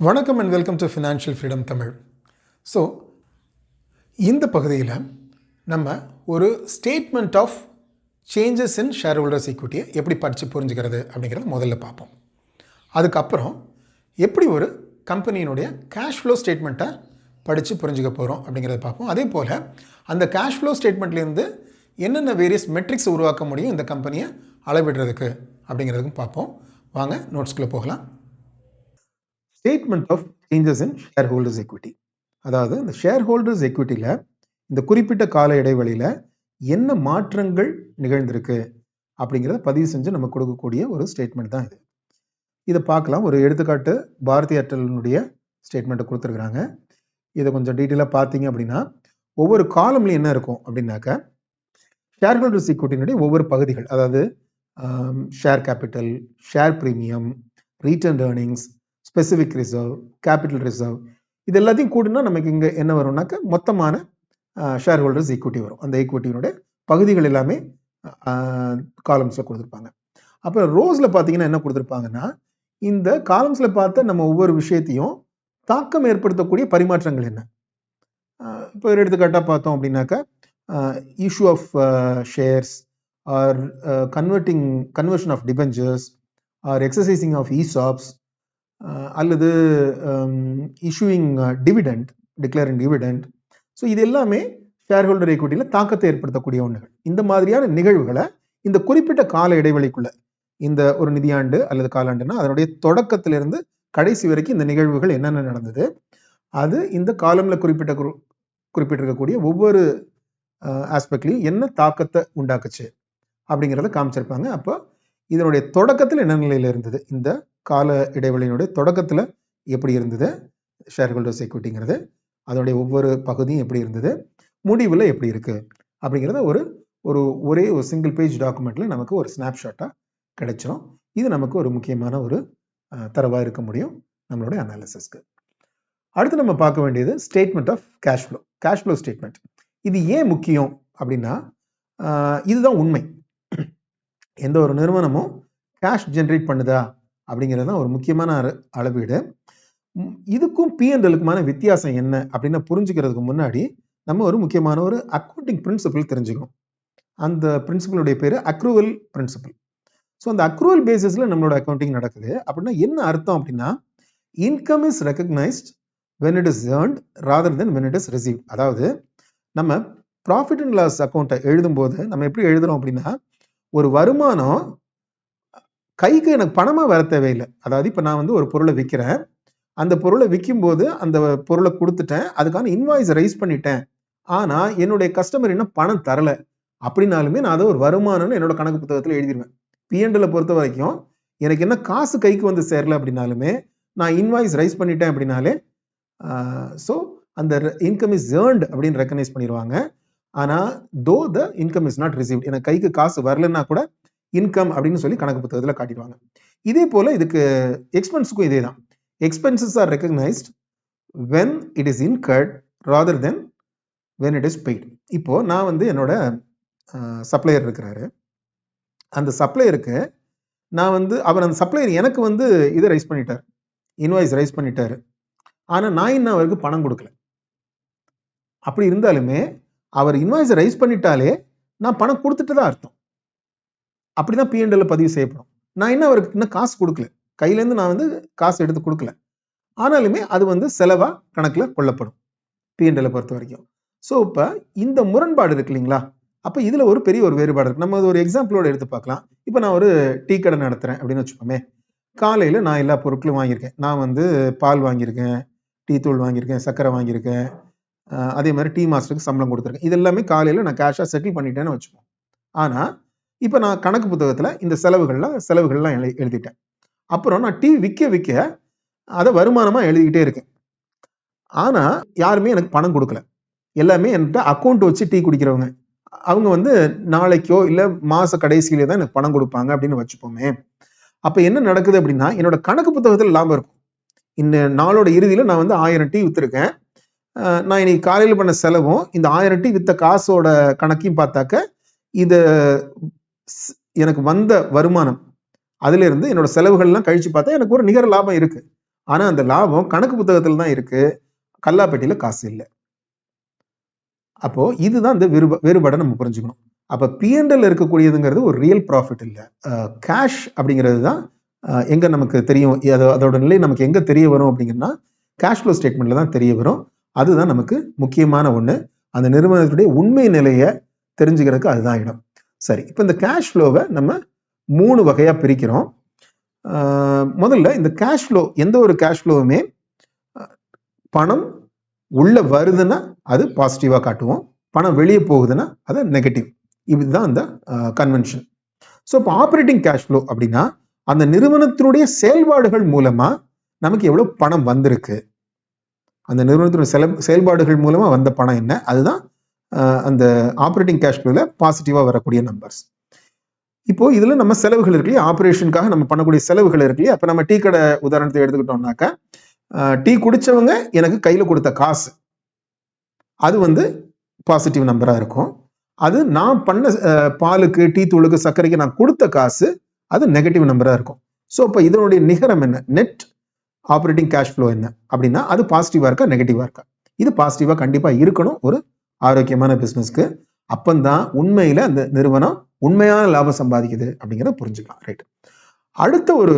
வணக்கம் and welcome to financial freedom Tamil. So இந்த பகுதியில் நம்ம ஒரு statement of changes in share holders ஈக்விட்டியை எப்படி படித்து புரிஞ்சுக்கிறது அப்படிங்கிறத முதல்ல பார்ப்போம். அதுக்கப்புறம் எப்படி ஒரு கம்பெனியினுடைய கேஷ் ஃப்ளோ ஸ்டேட்மெண்ட்டை படித்து புரிஞ்சுக்க போகிறோம் அப்படிங்கிறத பார்ப்போம். அதே போல் அந்த கேஷ் ஃப்ளோ ஸ்டேட்மெண்ட்லேருந்து என்னென்ன வேரியஸ் மெட்ரிக்ஸ் உருவாக்க முடியும் இந்த கம்பெனியை அளவிடுறதுக்கு அப்படிங்கிறதுக்கும் பார்ப்போம். வாங்க நோட்ஸ்குள்ளே போகலாம். Statement of changes in share holders equity, அதாவது இந்த ஷேர் ஹோல்டர்ஸ் எக்விட்டியில் இந்த குறிப்பிட்ட கால இடைவெளியில் என்ன மாற்றங்கள் நிகழ்ந்திருக்கு அப்படிங்கிறத பதிவு செஞ்சு நம்ம கொடுக்கக்கூடிய ஒரு ஸ்டேட்மெண்ட் தான் இது. இதை பார்க்கலாம். ஒரு எடுத்துக்காட்டு பாரதி ஏர்டெல்னுடைய ஸ்டேட்மெண்ட்டை கொடுத்துருக்குறாங்க. இதை கொஞ்சம் டீட்டெயிலாக பார்த்தீங்க அப்படின்னா ஒவ்வொரு காலம்லையும் என்ன இருக்கும் அப்படின்னாக்கா ஷேர் ஹோல்டர்ஸ் ஈக்விட்டியினுடைய ஒவ்வொரு பகுதிகள், அதாவது share capital, share premium, return earnings, specific reserve, capital reserve, இது எல்லாத்தையும் கூட்டினா நமக்கு இங்கே என்ன வரும்னாக்க மொத்தமான ஷேர் ஹோல்டர்ஸ் ஈக்விட்டி வரும். அந்த ஈக்விட்டியினுடைய பகுதிகள் எல்லாமே காலம்ஸில் கொடுத்துருப்பாங்க. அப்புறம் ரோஸில் பார்த்தீங்கன்னா என்ன கொடுத்துருப்பாங்கன்னா இந்த காலம்ஸில் பார்த்த நம்ம ஒவ்வொரு விஷயத்தையும் தாக்கம் ஏற்படுத்தக்கூடிய பரிமாற்றங்கள் என்ன. இப்போ ஒரு எடுத்துக்காட்டாக பார்த்தோம் அப்படின்னாக்கா issue of shares or conversion of debentures or exercising of ESOPs அல்லது issuing dividend, declaring dividend. So இது எல்லாமே ஷேர் ஹோல்டர் ஈக்விட்டியில் தாக்கத்தை ஏற்படுத்தக்கூடிய ஒன்றுகள். இந்த மாதிரியான நிகழ்வுகளை இந்த குறிப்பிட்ட கால இடைவெளிக்குள்ள, இந்த ஒரு நிதியாண்டு அல்லது காலாண்டுனா அதனுடைய தொடக்கத்திலிருந்து கடைசி வரைக்கும் இந்த நிகழ்வுகள் என்னென்ன நடந்தது, அது இந்த காலம்ல குறிப்பிட்டிருக்கக்கூடிய ஒவ்வொரு ஆஸ்பெக்ட்லையும் என்ன தாக்கத்தை உண்டாக்குச்சு அப்படிங்கிறத காமிச்சிருப்பாங்க. அப்போ இதனுடைய தொடக்கத்தில் என்ன நிலையில் இருந்தது, இந்த கால இடைவெளியினுடைய தொடக்கத்தில் எப்படி இருந்தது ஷேர் ஹோல்டர்ஸ் எக்விட்டிங்கிறது, அதனுடைய ஒவ்வொரு பகுதியும் எப்படி இருந்தது, முடிவில் எப்படி இருக்கு அப்படிங்கிறத ஒரே ஒரு சிங்கிள் பேஜ் டாக்குமெண்ட்ல நமக்கு ஒரு ஸ்னாப்ஷாட்டாக கிடைச்சிடும். இது நமக்கு ஒரு முக்கியமான ஒரு தரவாக இருக்க முடியும் நம்மளுடைய அனாலிசிஸ்க்கு. அடுத்து நம்ம பார்க்க வேண்டியது statement of cash flow. Cash flow statement இது ஏன் முக்கியம் அப்படின்னா இதுதான் உண்மை. எந்த ஒரு நிறுவனமும் கேஷ் ஜென்ரேட் பண்ணுதா அப்படிங்கிறது தான் ஒரு முக்கியமான அளவீடு. இதுக்கும் P&Lக்குமான வித்தியாசம் என்ன அப்படின்னு புரிஞ்சுக்கிறதுக்கு முன்னாடி நம்ம ஒரு முக்கியமான ஒரு அக்கௌண்டிங் பிரின்சிபல் தெரிஞ்சுக்கணும். அந்த பிரின்சிபலுடைய பேர் அக்ரூவல் பிரின்சிபல். ஸோ அந்த அக்ரூவல் பேசிஸ்ல நம்மளோட அக்கௌண்டிங் நடக்குது. அப்படின்னா என்ன அர்த்தம் அப்படின்னா income is recognised when it is earned rather than when it is received. அதாவது நம்ம ப்ராஃபிட் அண்ட் லாஸ் அக்கௌண்ட்டை எழுதும்போது நம்ம எப்படி எழுதுறோம் அப்படின்னா ஒரு வருமானம் கைக்கு எனக்கு பணமாக வர தேவையில்லை. அதாவது இப்போ நான் வந்து ஒரு பொருளை விற்கிறேன், அந்த பொருளை விற்கும்போது அந்த பொருளை கொடுத்துட்டேன், அதுக்கான இன்வாய்ஸ் ரைஸ் பண்ணிட்டேன், ஆனால் என்னுடைய கஸ்டமர் இன்னும் பணம் தரலை அப்படின்னாலுமே நான் அதை ஒரு வருமானம்னு என்னோட கணக்கு புத்தகத்தில் எழுதிடுவேன். P&L பொறுத்த வரைக்கும் எனக்கு என்ன காசு கைக்கு வந்து சேரல அப்படின்னாலுமே நான் இன்வாய்ஸ் ரைஸ் பண்ணிட்டேன் அப்படின்னாலே ஸோ அந்த இன்கம் இஸ் ஏர்ன்ட் அப்படின்னு ரெக்கக்னைஸ் பண்ணிடுவாங்க. ஆனால் தோ the income is not received, எனக்கு கைக்கு காசு வரலன்னா கூட இன்கம் அப்படின்னு சொல்லி கணக்கு புத்தகத்தில் காட்டிடுவாங்க. இதே போல இதுக்கு எக்ஸ்பென்ஸுக்கும் இதே தான். Expenses R recognised when it is incurred rather than when it is paid. இப்போ நான் வந்து என்னோட சப்ளையர் இருக்கிறாரு, அந்த சப்ளையருக்கு நான் வந்து அந்த சப்ளையர் எனக்கு வந்து இதை ரைஸ் பண்ணிட்டார், இன்வாய்ஸ் ரைஸ் பண்ணிட்டாரு, ஆனால் நான் இன்னும் அவருக்கு பணம் கொடுக்கல. அப்படி இருந்தாலுமே அவர் இன்வாய்ஸை ரைஸ் பண்ணிட்டாலே நான் பணம் கொடுத்துட்டு தான் அர்த்தம். அப்படிதான் P&L பதிவு செய்யப்படும். நான் இன்னும் அவருக்கு இன்னும் காசு கொடுக்கல, கையிலேருந்து நான் வந்து காசு எடுத்து கொடுக்கல, ஆனாலுமே அது வந்து செலவா கணக்கில் கொள்ளப்படும் P&L பொறுத்த வரைக்கும். ஸோ இப்போ இந்த முரண்பாடு இருக்கு இல்லைங்களா, அப்போ இதுல ஒரு பெரிய ஒரு வேறுபாடு இருக்கு. நம்ம ஒரு எக்ஸாம்பிளோட எடுத்து பார்க்கலாம். இப்போ நான் ஒரு டீ கடை நடத்துறேன் அப்படின்னு வச்சுக்கோமே. காலையில் நான் எல்லா பொருட்களும் வாங்கியிருக்கேன். நான் வந்து பால் வாங்கியிருக்கேன், டீ தூள் வாங்கியிருக்கேன், சர்க்கரை வாங்கியிருக்கேன், அதே மாதிரி டீ மாஸ்டருக்கு சம்பளம் கொடுத்துருக்கேன். இது எல்லாமே காலையில் நான் கேஷாக செட்டில் பண்ணிட்டேன்னு வச்சுப்போம். ஆனால் இப்போ நான் கணக்கு புத்தகத்தில் இந்த செலவுகள்லாம் எழுதிட்டேன். அப்புறம் நான் டீ விற்க அதை வருமானமாக எழுதிக்கிட்டே இருக்கேன். ஆனால் யாருமே எனக்கு பணம் கொடுக்கல. எல்லாமே என்கிட்ட அக்கௌண்ட் வச்சு டீ குடிக்கிறவங்க, அவங்க வந்து நாளைக்கோ இல்லை மாத கடைசியிலே தான் எனக்கு பணம் கொடுப்பாங்க அப்படின்னு வச்சுப்போமே. அப்போ என்ன நடக்குது அப்படின்னா என்னோட கணக்கு புத்தகத்தில் லாபம் இருக்கும். இந்த நாளோட இறுதியில் நான் வந்து 1000 டீ விற்றுருக்கேன். நான் இன்னைக்கு காலையில் பண்ண செலவும் இந்த 1000 டீ விற்ற காசோட கணக்கையும் பார்த்தாக்க இது எனக்கு வந்த வருமானம் அதுல இருந்து என்னோட செலவுகள்லாம் கழிச்சு பார்த்தா எனக்கு ஒரு நிகர லாபம் இருக்கு. ஆனா அந்த லாபம் கணக்கு புத்தகத்துல தான் இருக்கு, கல்லாப்பெட்டியில காசு இல்லை. அப்போ இதுதான் இந்த வேறுபாடை நம்ம புரிஞ்சுக்கணும். அப்ப P&L இருக்கக்கூடியதுங்கிறது ஒரு ரியல் ப்ராஃபிட் இல்லை. கேஷ் அப்படிங்கிறது தான் எங்க நமக்கு தெரியும், அதோட நிலை நமக்கு எங்க தெரிய வரும் அப்படிங்கன்னா கேஷ் ஃப்ளோ ஸ்டேட்மெண்ட்ல தான் தெரிய வரும். அதுதான் நமக்கு முக்கியமான ஒண்ணு. அந்த நிறுவனத்துடைய உண்மை நிலையை தெரிஞ்சுக்கிறதுக்கு அதுதான் இடம். சரி, இப்போ இந்த கேஷ் ஃப்ளோவை நம்ம 3 வகையா பிரிக்கிறோம். முதல்ல இந்த கேஷ் ஃப்ளோ, எந்த ஒரு கேஷ் ஃப்ளோவுமே பணம் உள்ள வருதுன்னா அது பாசிட்டிவா காட்டுவோம், பணம் வெளியே போகுதுன்னா அது நெகட்டிவ். இதுதான் அந்த கன்வென்ஷன். ஸோ இப்போ ஆப்ரேட்டிங் கேஷ் ஃப்ளோ அப்படின்னா அந்த நிறுவனத்தினுடைய செயல்பாடுகள் மூலமா நமக்கு எவ்வளவு பணம் வந்திருக்கு, அந்த நிறுவனத்தினுடைய செயல்பாடுகள் மூலமா வந்த பணம் என்ன, அதுதான் அந்த ஆப்ரேட்டிங் கேஷ் ஃப்ளோல பாசிட்டிவா வரக்கூடிய நம்பர்ஸ். இப்போ இதுல நம்ம செலவுகள் இருக்கு இல்லையா, ஆப்ரேஷனுக்காக நம்ம பண்ணக்கூடிய செலவுகள் இருக்கு இல்லையா. அப்ப நம்ம டீ கடை உதாரணத்தை எடுத்துக்கிட்டோம்னாக்கா, டீ குடிச்சவங்க எனக்கு கையில கொடுத்த காசு அது வந்து பாசிட்டிவ் நம்பரா இருக்கும். அது நான் பண்ண பாலுக்கு, டீ தூளுக்கு, சர்க்கரைக்கு நான் கொடுத்த காசு அது நெகட்டிவ் நம்பரா இருக்கும். ஸோ அப்போ இதனுடைய நிகரம் என்ன, நெட் ஆப்ரேட்டிங் கேஷ் ஃப்ளோ என்ன அப்படின்னா அது பாசிட்டிவா இருக்கா நெகட்டிவா இருக்கா. இது பாசிட்டிவா கண்டிப்பா இருக்கணும் ஒரு ஆரோக்கியமான பிசினஸ்க்கு. அப்பந்தான் உண்மையில அந்த நிறுவனம் உண்மையான லாபம் சம்பாதிக்குது அப்படிங்கிறத புரிஞ்சுக்கலாம். ரைட். அடுத்த ஒரு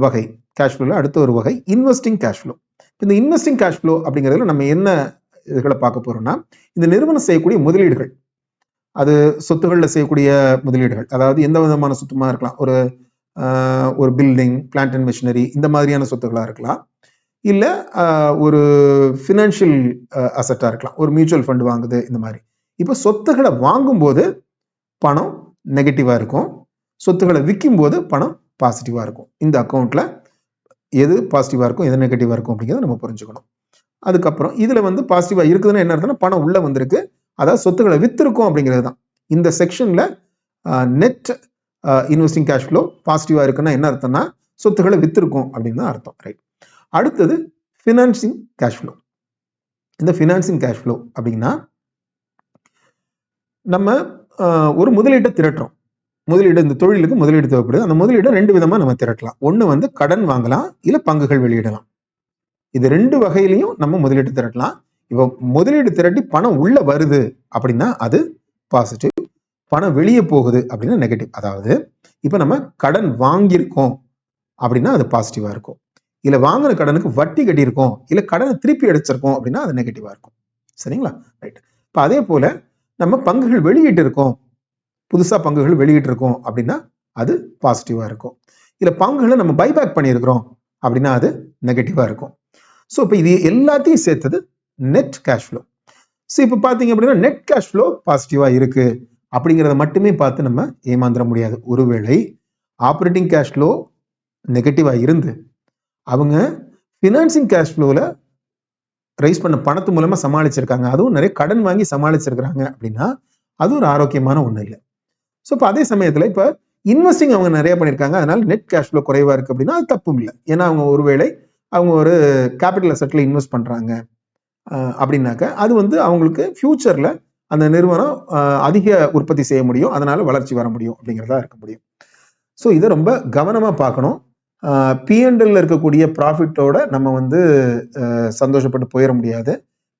வகை கேஷ் ஃப்ளோல அடுத்த ஒரு வகை இன்வெஸ்டிங் கேஷ் ஃப்ளோ. இந்த இன்வெஸ்டிங் கேஷ் ஃப்ளோ அப்படிங்கிறதுல நம்ம என்ன இதுகளை பார்க்க போறோம்னா, இந்த நிறுவனம் செய்யக்கூடிய முதலீடுகள், அது சொத்துகளில் செய்யக்கூடிய முதலீடுகள், அதாவது எந்த விதமான சொத்துமா இருக்கலாம், ஒரு பில்டிங், பிளான்ட் அண்ட் மிஷினரி, இந்த மாதிரியான சொத்துக்களா இருக்கலாம், இல்ல ஒரு ஃபினான்ஷியல் அசட்டா இருக்கலாம், ஒரு மியூச்சுவல் ஃபண்ட் வாங்குது, இந்த மாதிரி. இப்போ சொத்துக்களை வாங்கும் போது பணம் நெகட்டிவா இருக்கும், சொத்துக்களை விற்கும் போது பணம் பாசிட்டிவா இருக்கும். இந்த அக்கௌண்ட்ல எது பாசிட்டிவா இருக்கும், எது நெகட்டிவா இருக்கும் அப்படிங்கிறத நம்ம புரிஞ்சுக்கணும். அதுக்கப்புறம் இதுல வந்து பாசிட்டிவா இருக்குதுன்னா என்ன அர்த்தம்னா பணம் உள்ள வந்திருக்கு, அதாவது சொத்துக்களை வித்திருக்கும் அப்படிங்கிறது தான். இந்த செக்ஷன்ல நெட் இன்வெஸ்டிங் கேஷ் ஃப்ளோ பாசிட்டிவா இருக்குன்னா என்ன அர்த்தம்னா சொத்துக்களை வித்திருக்கும் அப்படின்னு தான் அர்த்தம். ரைட். அடுத்தது ஃபினான்சிங் கேஷ் ஃப்ளோ. இந்த ஃபினான்சிங் கேஷ் ஃப்ளோ அப்படின்னா நம்ம ஒரு முதலீட்டை திரட்டுறோம். முதலீடு, இந்த தொழிலுக்கு முதலீடு தேவைப்படுது. அந்த முதலீடு 2 விதமா நம்ம திரட்டலாம். ஒண்ணு வந்து கடன் வாங்கலாம், இல்ல பங்குகள் வெளியிடலாம். இது 2 வகையிலையும் நம்ம முதலீடு திரட்டலாம். இப்போ முதலீடு திரட்டி பணம் உள்ள வருது அப்படின்னா அது பாசிட்டிவ், பணம் வெளியே போகுது அப்படின்னா நெகட்டிவ். அதாவது இப்ப நம்ம கடன் வாங்கியிருக்கோம் அப்படின்னா அது பாசிட்டிவா இருக்கும், இல்ல வாங்கின கடனுக்கு வட்டி கட்டியிருக்கோம், இல்ல கடனை திருப்பி அடிச்சிருக்கோம் அப்படின்னா அது நெகட்டிவா இருக்கும். சரிங்களா? ரைட். இப்ப அதே போல நம்ம பங்குகள் வெளியிட்டு இருக்கோம், புதுசா பங்குகள் வெளியிட்டு இருக்கோம் அப்படின்னா அது பாசிட்டிவா இருக்கும். இல்ல பங்குகளை நம்ம பைபேக் பண்ணியிருக்கிறோம் அப்படின்னா அது நெகட்டிவா இருக்கும். ஸோ இப்போ இது எல்லாத்தையும் சேர்த்தது நெட் கேஷ் ஃப்ளோ. ஸோ இப்போ பார்த்தீங்க அப்படின்னா நெட் கேஷ் ஃப்ளோ பாசிட்டிவா இருக்கு அப்படிங்கிறத மட்டுமே பார்த்து நம்ம ஏமாந்துட முடியாது. ஒருவேளை ஆப்ரேட்டிங் கேஷ் ஃப்ளோ நெகட்டிவா இருந்து அவங்க ஃபினான்சிங் கேஷ் ஃப்ளோல ரைஸ் பண்ண பணத்து மூலமா சமாளிச்சிருக்காங்க, அதுவும் நிறைய கடன் வாங்கி சமாளிச்சிருக்கிறாங்க அப்படின்னா அது ஒரு ஆரோக்கியமான ஒண்ணு இல்லை. ஸோ இப்போ அதே சமயத்தில் இப்போ இன்வெஸ்டிங் அவங்க நிறைய பண்ணியிருக்காங்க, அதனால நெட் கேஷ் ஃப்ளோ குறைவா இருக்கு அப்படின்னா அது தப்பும் இல்லை. ஏன்னா அவங்க ஒருவேளை அவங்க ஒரு கேபிட்டல் அசெட்ல இன்வெஸ்ட் பண்றாங்க அப்படின்னாக்க அது வந்து அவங்களுக்கு ஃபியூச்சர்ல அந்த நிறுவனம் அதிக உற்பத்தி செய்ய முடியும், அதனால வளர்ச்சி வர முடியும் அப்படிங்கிறதா இருக்க முடியும். ஸோ இதை ரொம்ப கவனமா பார்க்கணும். P&L இருக்கக்கூடிய ப்ராஃபிட்டோட நம்ம வந்து சந்தோஷப்பட்டு போயிட முடியாது.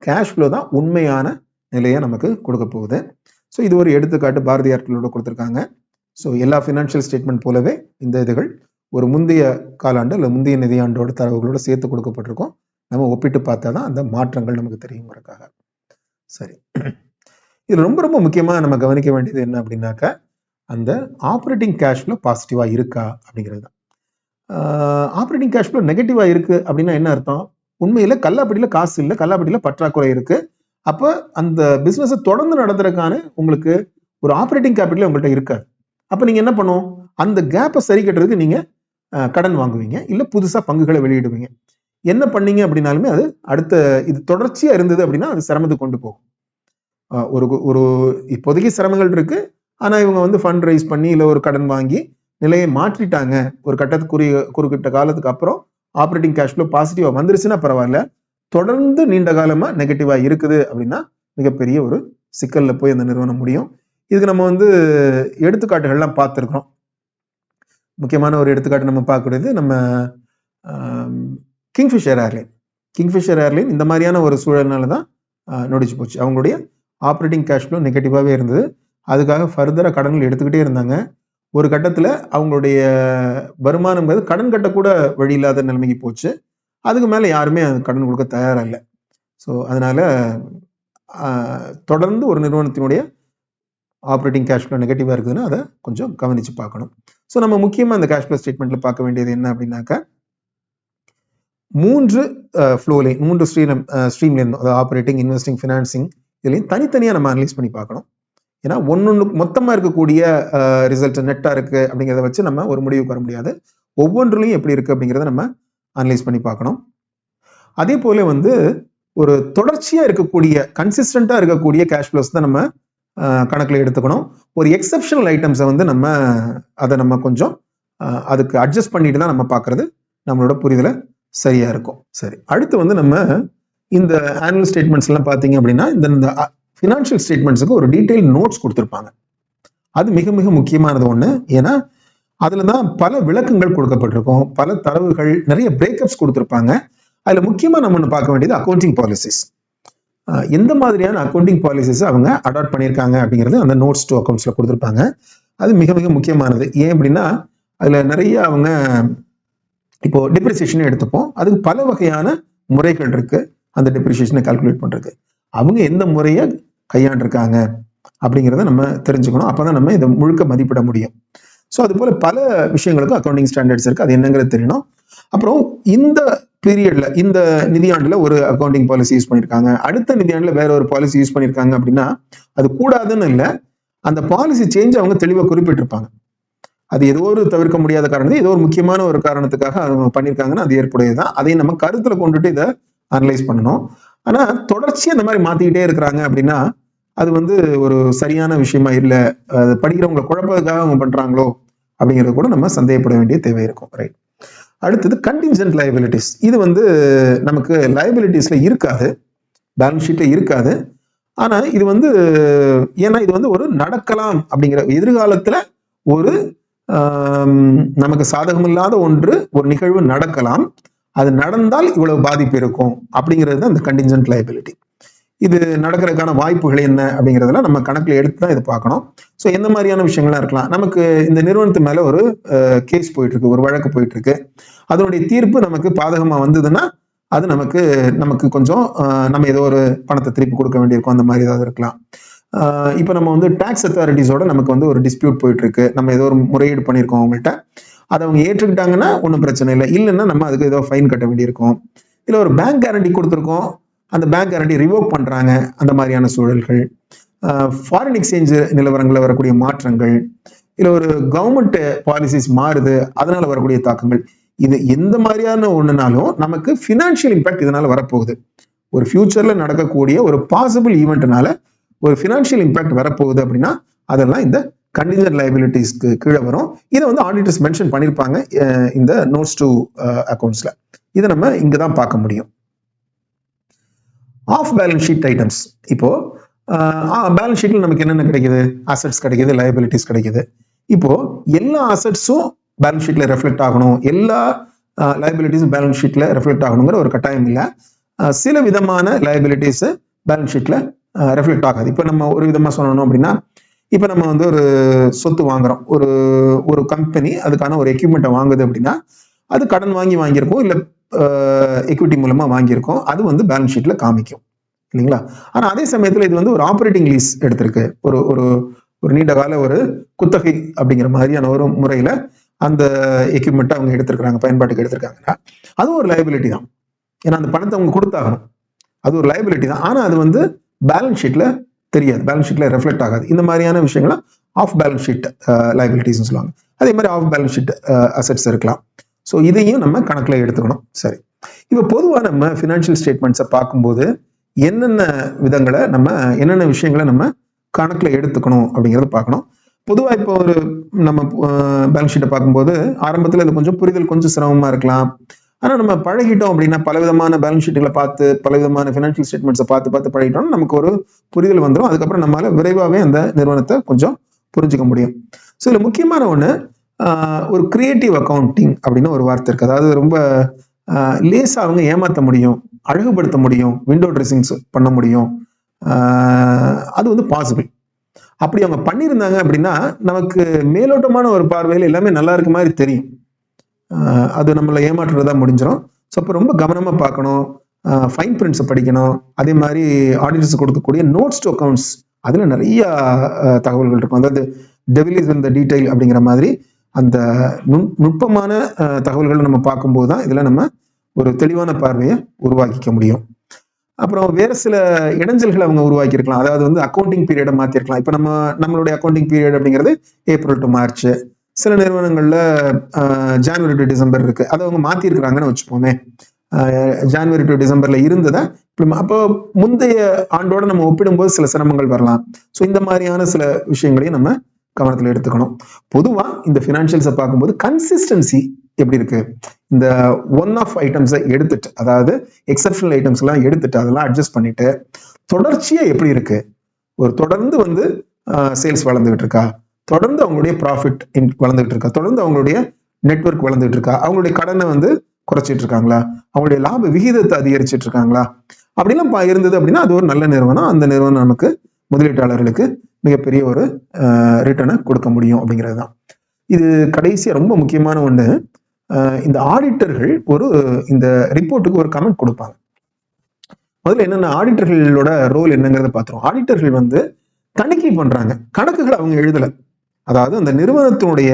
கேஷ் ஃப்ளோ தான் உண்மையான நிலையை நமக்கு கொடுக்க போகுது. ஸோ இது ஒரு எடுத்துக்காட்டு பாரதியார்களோட கொடுத்துருக்காங்க. ஸோ எல்லா ஃபினான்ஷியல் ஸ்டேட்மெண்ட் போலவே இந்த இதுகள் ஒரு முந்தைய காலாண்டு அல்ல முந்தைய நிதியாண்டோட தரவுகளோட சேர்த்து கொடுக்கப்பட்டிருக்கோம். நம்ம ஒப்பிட்டு பார்த்தா தான் அந்த மாற்றங்கள் நமக்கு தெரியுங்கிறதுக்காக. சரி, இது ரொம்ப ரொம்ப முக்கியமா நம்ம கவனிக்க வேண்டியது என்ன அப்படின்னாக்கா அந்த ஆப்ரேட்டிங் கேஷ் ஃப்ளோ பாசிட்டிவா இருக்கா அப்படிங்கிறது தான். ஆப்ரேட்டிங் கேஷ் ஃப்ளோ நெகட்டிவா இருக்கு அப்படின்னா என்ன அர்த்தம், உண்மையில கல்லாப்பட்டியில காசு இல்லை, கல்லாப்பட்டியில பற்றாக்குறை இருக்கு. அப்ப அந்த பிசினஸை தொடர்ந்து நடத்துறதுக்கான உங்களுக்கு ஒரு ஆப்ரேட்டிங் கேபிட்டல் உங்கள்கிட்ட இருக்காது. அப்ப நீங்க என்ன பண்ணும், அந்த கேப்பை சரி கட்டுறதுக்கு நீங்க கடன் வாங்குவீங்க, இல்ல புதுசா பங்குகளை வெளியிடுவீங்க. என்ன பண்ணீங்க அப்படின்னாலுமே அது அடுத்த இது தொடர்ச்சியா இருந்தது அப்படின்னா அது சிரமத்துக்கு கொண்டு போகும். ஒரு ஒரு இப்போதைக்கு சிரமங்கள் இருக்கு, ஆனா இவங்க வந்து ஃபண்ட் ரைஸ் பண்ணி இல்ல ஒரு கடன் வாங்கி நிலையை மாற்றிட்டாங்க. ஒரு குறிப்பிட்ட காலத்துக்கு அப்புறம் ஆப்ரேட்டிங் கேஷ் ஃப்ளோ பாசிட்டிவா வந்துருச்சுன்னா பரவாயில்ல. தொடர்ந்து நீண்ட காலமா நெகட்டிவா இருக்குது அப்படின்னா மிகப்பெரிய ஒரு சிக்கல்ல போய் அந்த நிறுவனம் முடியும். இதுக்கு நம்ம வந்து எடுத்துக்காட்டுகள்லாம் பார்த்துருக்கோம். முக்கியமான ஒரு எடுத்துக்காட்டு நம்ம பார்க்கக்கூடியது நம்ம கிங்ஃபிஷர் ஏர்லைன் இந்த மாதிரியான ஒரு சூழல்னால தான் நொடிச்சு போச்சு. அவங்களுடைய ஆப்ரேட்டிங் கேஷ் ஃப்ளோ நெகட்டிவாகவே இருந்தது. அதுக்காக ஃபர்தராக கடன்கள் எடுத்துக்கிட்டே இருந்தாங்க. ஒரு கட்டத்தில் அவங்களுடைய வருமானம் கடன் கட்டக்கூட வழி இல்லாத நிலைமைக்கு போச்சு. அதுக்கு மேலே யாருமே கடன் கொடுக்க தயாராக இல்லை. ஸோ அதனால தொடர்ந்து ஒரு நிறுவனத்தினுடைய ஆப்ரேட்டிங் கேஷ் ஃப்ளோ நெகட்டிவாக இருக்குதுன்னா அதை கொஞ்சம் கவனித்து பார்க்கணும். ஸோ நம்ம முக்கியமாக இந்த கேஷ் ஃப்ளோ ஸ்டேட்மெண்ட்டில் பார்க்க வேண்டியது என்ன அப்படின்னாக்கா, 3 ஃப்ளோலையும் 3 ஸ்ட்ரீம்லேருந்தும், அதாவது ஆப்ரேட்டிங், இன்வெஸ்டிங், ஃபினான்சிங், இதுலையும் தனித்தனியாக நம்ம அனலைஸ் பண்ணி பார்க்கணும். ஏன்னா ஒன்னொன்று மொத்தமாக இருக்கக்கூடிய ரிசல்ட் நெட்டாக இருக்குது அப்படிங்கிறத வச்சு நம்ம ஒரு முடிவுக்கு வர முடியாது. ஒவ்வொன்றுலையும் எப்படி இருக்குது அப்படிங்கிறத நம்ம அனலைஸ் பண்ணி பார்க்கணும். அதே போல ஒரு தொடர்ச்சியாக இருக்கக்கூடிய கன்சிஸ்டண்ட்டாக இருக்கக்கூடிய கேஷ் ஃப்ளோஸ் தான் நம்ம கணக்கில் எடுத்துக்கணும். ஒரு எக்ஸப்ஷனல் ஐட்டம்ஸை நம்ம கொஞ்சம் அதுக்கு அட்ஜஸ்ட் பண்ணிட்டு தான் நம்ம பார்க்கறது நம்மளோட புரிதலை சரியா இருக்கும். சரி, அடுத்து நம்ம இந்த ஆனுவல் ஸ்டேட்மெண்ட்ஸ் எல்லாம் பார்த்தீங்க அப்படின்னா இந்த ஃபினான்ஷியல் ஸ்டேட்மெண்ட்ஸுக்கு ஒரு டீடைல் நோட்ஸ் கொடுத்துருப்பாங்க. அது மிக மிக முக்கியமானது ஒன்று. ஏன்னா அதுல தான் பல விளக்கங்கள் கொடுக்கப்பட்டிருக்கும், பல தரவுகள், நிறைய பிரேக்கப்ஸ் கொடுத்துருப்பாங்க. அதுல முக்கியமா நம்ம ஒன்று பார்க்க வேண்டியது அக்கௌண்டிங் பாலிசிஸ். எந்த மாதிரியான அக்கௌண்டிங் பாலிசிஸ் அவங்க அடாப்ட் பண்ணியிருக்காங்க அப்படிங்கிறது அந்த நோட்ஸ் டு அக்கௌண்ட்ஸ்ல கொடுத்துருப்பாங்க. அது மிக மிக முக்கியமானது. ஏன் அப்படின்னா அதுல நிறைய அவங்க இப்போ டிப்ரிசியேஷன் எடுத்துப்போம். அதுக்கு பல வகையான முறைகள் இருக்கு அந்த டிப்ரிசியேஷனை கால்குலேட் பண்றதுக்கு. அவங்க எந்த முறையை கையாண்டிருக்காங்க அப்படிங்கிறத நம்ம தெரிஞ்சுக்கணும். அப்பதான் நம்ம இதை முழுக்க மதிப்பிட முடியும். ஸோ அது போல பல விஷயங்களுக்கு அக்கௌண்டிங் ஸ்டாண்டர்ட்ஸ் இருக்கு, அது என்னங்கிறது தெரியணும். அப்புறம் இந்த பீரியட்ல, இந்த நிதியாண்டுல ஒரு அக்கௌண்டிங் பாலிசி யூஸ் பண்ணியிருக்காங்க, அடுத்த நிதியாண்டுல வேற ஒரு பாலிசி யூஸ் பண்ணியிருக்காங்க அப்படின்னா அது கூடாதுன்னு இல்லை, அந்த பாலிசி சேஞ்ச் அவங்க தெளிவாக குறிப்பிட்டிருப்பாங்க. அது ஏதோ ஒரு தவிர்க்க முடியாத காரணம், ஏதோ ஒரு முக்கியமான ஒரு காரணத்துக்காக அவங்க பண்ணியிருக்காங்கன்னா அது ஏற்புடையதுதான். அதையும் நம்ம கருத்துல கொண்டுட்டு இதை அனலைஸ் பண்ணணும். ஆனா தொடர்ச்சியா இந்த மாதிரி மாத்திக்கிட்டே இருக்கிறாங்க அப்படின்னா அது ஒரு சரியான விஷயமா இல்லை, அது படிக்கிறவங்களை குழப்பதுக்காக அவங்க பண்றாங்களோ அப்படிங்கிறத கூட நம்ம சந்தேகப்பட வேண்டிய தேவை இருக்கும். ரைட். அடுத்தது கண்டின்ஜென்ட் லயபிலிட்டிஸ். இது நமக்கு லயபிலிட்டிஸ்ல இருக்காது, பேலன்ஸ் ஷீட்ல இருக்காது. ஆனா இது ஏன்னா இது ஒரு நடக்கலாம் அப்படிங்கிற, எதிர்காலத்துல ஒரு நமக்கு சாதகமில்லாத ஒரு நிகழ்வு நடக்கலாம், அது நடந்தால் இவ்வளவு பாதிப்பு இருக்கும் அப்படிங்கிறது தான் இந்த கண்டின்ஜென்ட் லயபிலிட்டி. இது நடக்கிறதுக்கான வாய்ப்புகள் என்ன அப்படிங்கிறதெல்லாம் நம்ம கணக்கில் எடுத்து தான் இது பார்க்கணும். ஸோ எந்த மாதிரியான விஷயங்கள்லாம் இருக்கலாம். நமக்கு இந்த நிறுவனத்து மேல ஒரு கேஸ் போயிட்டு இருக்கு, ஒரு வழக்கு போயிட்டு இருக்கு, அதனுடைய தீர்ப்பு நமக்கு பாதகமா வந்ததுன்னா அது நமக்கு கொஞ்சம் நம்ம ஏதோ ஒரு பணத்தை திருப்பி கொடுக்க வேண்டியிருக்கும், அந்த மாதிரி ஏதாவது இருக்கலாம். இப்போ நம்ம டாக்ஸ் அத்தாரிட்டிஸோட நமக்கு ஒரு டிஸ்பியூட் போயிட்டு இருக்கு, நம்ம ஏதோ ஒரு முறையீடு பண்ணியிருக்கோம் அவங்கள்ட்ட, அதை அவங்க ஏற்றுக்கிட்டாங்கன்னா ஒன்றும் பிரச்சனை இல்லை, இல்லைன்னா நம்ம அதுக்கு ஏதோ ஃபைன் கட்ட வேண்டியிருக்கும். இல்லை ஒரு பேங்க் கேரண்டி கொடுத்துருக்கோம், அந்த பேங்க் கேரண்டி ரிவோக் பண்றாங்க, அந்த மாதிரியான சூழல்கள், ஃபாரின் எக்ஸ்சேஞ்ச் நிலவரங்களில் வரக்கூடிய மாற்றங்கள், இல்லை ஒரு கவர்மெண்ட் பாலிசிஸ் மாறுது அதனால வரக்கூடிய தாக்கங்கள், இது எந்த மாதிரியான ஒண்ணுனாலும் நமக்கு ஃபினான்ஷியல் இம்பாக்ட் இதனால வரப்போகுது. ஒரு ஃபியூச்சர்ல நடக்கக்கூடிய ஒரு பாசிபிள் ஈவெண்ட்னால ஒரு ஃபினான்ஷியல் இம்பாக்ட் வரப்போகுது அப்படின்னா அதெல்லாம் இந்த கண்டின்ஜென்ட் லயபிலிட்டிஸ்க்கு கீழே வரும். இதை ஆடிட்டர்ஸ் மென்ஷன் பண்ணியிருப்பாங்க இந்த நோட்ஸ் டு அக்கௌண்ட்ஸ்ல. இதை நம்ம இங்க தான் பார்க்க முடியும். Of balance sheet items. இப்போ பேலன்ஸ் ஷீட்ல நமக்கு என்னென்ன கிடைக்குது? அசெட்ஸ் கிடைக்குது, லயபிலிட்டிஸ் கிடைக்குது. இப்போ எல்லா அசெட்ஸும் பேலன்ஸ் ஷீட்ல ரெஃப்ளெக்ட் ஆகணும், எல்லா லயபிலிட்டிஸும் பேலன்ஸ் ஷீட்ல ரெஃப்ளெக்ட் ஆகணுங்கிற ஒரு கட்டாயம் இல்லை. சில விதமான லயபிலிட்டிஸ் பேலன்ஸ் ஷீட்ல ரெஃப்ளெக்ட் ஆகாது. இப்போ நம்ம ஒரு விதமா சொல்லணும் அப்படின்னா, இப்போ நம்ம ஒரு சொத்து வாங்குறோம், ஒரு கம்பெனி அதுக்கான ஒரு எக்யூப்மெண்ட்டை வாங்குது அப்படின்னா அது கடன் வாங்கியிருக்கோம், இல்லை எக்விட்டி மூலமா வாங்கியிருக்கோம், அது பேலன்ஸ் ஷீட்ல காமிக்கும் இல்லைங்களா? ஆனா அதே சமயத்துல இது ஒரு ஆப்ரேட்டிங் லீஸ் எடுத்திருக்கு, ஒரு நீண்ட கால ஒரு குத்தகை அப்படிங்கிற மாதிரியான ஒரு முறையில அந்த எக்யூப்மெண்ட்டை அவங்க எடுத்திருக்கிறாங்க, பயன்பாட்டுக்கு எடுத்திருக்காங்கன்னா அது ஒரு லயபிலிட்டி தான். ஏன்னா அந்த பணத்தை அவங்க கொடுத்தாகணும், அது ஒரு லயபிலிட்டி தான். ஆனா அது பேலன்ஸ் ஷீட்ல தெரியாது, பேலன்ஸ் ஷீட்ல ரெஃப்ளெக்ட் ஆகாது. இந்த மாதிரியான விஷயங்களை ஆஃப் பேலன்ஸ் ஷீட் லயபிலிட்டிஸ் சொல்லுவாங்க. அதே மாதிரி ஆஃப் பேலன்ஸ் ஷீட் அசெட்ஸ் இருக்கலாம். ஸோ இதையும் நம்ம கணக்கில் எடுத்துக்கணும். சரி, இப்போ பொதுவாக நம்ம ஃபினான்ஷியல் ஸ்டேட்மெண்ட்ஸை பார்க்கும்போது என்னென்ன விஷயங்களை நம்ம கணக்கில் எடுத்துக்கணும் அப்படிங்கிறத பார்க்கணும். பொதுவாக இப்போ நம்ம பேலன்ஸ் ஷீட்டை பார்க்கும்போது ஆரம்பத்தில் இது புரிதல் கொஞ்சம் சிரமமாக இருக்கலாம். ஆனால் நம்ம பழகிட்டோம் அப்படின்னா, பலவிதமான பேலன்ஸ் ஷீட்டுகளை பார்த்து, பலவிதமான ஃபினான்ஷியல் ஸ்டேட்மெண்ட்ஸை பார்த்து பழகிட்டோம்னா நமக்கு ஒரு புரிதல் வந்துடும். அதுக்கப்புறம் நம்மளால விரைவாகவே அந்த நிறுவனத்தை கொஞ்சம் புரிஞ்சுக்க முடியும். ஸோ இதில் முக்கியமான ஒன்று, ஒரு கிரியேட்டிவ் அக்கௌண்டிங் அப்படின்னு ஒரு வார்த்தை இருக்கு. அதாவது ரொம்ப லேசாக அவங்க ஏமாற்ற முடியும், அழகுபடுத்த முடியும், விண்டோ ட்ரெஸ்ஸிங்ஸ் பண்ண முடியும். அது வந்து பாசிபிள். அப்படி அவங்க பண்ணியிருந்தாங்க அப்படின்னா நமக்கு மேலோட்டமான ஒரு பார்வையில் எல்லாமே நல்லா இருக்க மாதிரி தெரியும். அது நம்மளை ஏமாற்றுறதா முடிஞ்சிடும். ஸோ அப்போ ரொம்ப கவனமாக பார்க்கணும், ஃபைன் பிரிண்ட்ஸை படிக்கணும். அதே மாதிரி ஆடிட்டர்ஸ் கொடுக்கக்கூடிய நோட்ஸ் டு அக்கௌண்ட்ஸ் அதில் நிறைய தகவல்கள் இருக்கும். அதாவது devil is in the detail அப்படிங்கிற மாதிரி அந்த நுட்பமான தகவல்களை நம்ம பார்க்கும்போது தான் இதில் நம்ம ஒரு தெளிவான பார்வையை உருவாக்கிக்க முடியும். அப்புறம் வேற சில இடைஞ்சல்களை அவங்க உருவாக்கியிருக்கலாம். அதாவது வந்து அக்கௌண்டிங் பீரியடை மாற்றிருக்கலாம். இப்போ நம்மளுடைய அக்கௌண்டிங் பீரியட் அப்படிங்கிறது ஏப்ரல் டு மார்ச். சில நிறுவனங்களில் ஜான்வரி டு டிசம்பர் இருக்கு. அதை அவங்க மாற்றிருக்கிறாங்கன்னு வச்சுப்போமே. ஜான்வரி டு டிசம்பர்ல இருந்ததை அப்போ முந்தைய ஆண்டோட நம்ம ஒப்பிடும்போது சில சிரமங்கள் வரலாம். ஸோ இந்த மாதிரியான சில விஷயங்களையும் நம்ம கவனத்தில் எடுத்துக்கணும். பொதுவா இந்த ஃபினான்ஷியல்ஸை பார்க்கும்போது கன்சிஸ்டன்சி எப்படி இருக்கு, இந்த ஒன் ஆஃப் ஐட்டம்ஸை எடுத்துட்டு, அதாவது எக்ஸப்ஷனல் ஐட்டம்ஸ் எல்லாம் எடுத்துட்டு அதெல்லாம் அட்ஜஸ்ட் பண்ணிட்டு தொடர்ச்சியா எப்படி இருக்கு, ஒரு தொடர்ந்து வந்து சேல்ஸ் வளர்ந்துகிட்டு இருக்கா, தொடர்ந்து அவங்களுடைய ப்ராஃபிட் வளர்ந்துகிட்டு இருக்கா, தொடர்ந்து அவங்களுடைய நெட்வொர்க் வளர்ந்துகிட்டு இருக்கா, அவங்களுடைய கடனை வந்து குறைச்சிட்டு இருக்காங்களா, அவங்களுடைய லாப விகிதத்தை அதிகரிச்சிட்டு இருக்காங்களா, அப்படிலாம் இருந்தது அப்படின்னா அது ஒரு நல்ல நிறுவனம். அந்த நிறுவனம் நமக்கு முதலீட்டாளர்களுக்கு மிகப்பெரிய ஒரு ரிட்டர்னை கொடுக்க முடியும் அப்படிங்கிறது தான். இது கடைசியா ரொம்ப முக்கியமான ஒண்ணு, இந்த ஆடிட்டர்கள் இந்த ரிப்போர்ட்டுக்கு ஒரு கமெண்ட் கொடுப்பாங்க. முதல்ல என்னன்னா ஆடிட்டர்களோட ரோல் என்னங்கிறத பார்த்துரும். ஆடிட்டர்கள் வந்து தணிக்கை பண்றாங்க, கணக்குகளை அவங்க எழுதல. அதாவது அந்த நிறுவனத்தினுடைய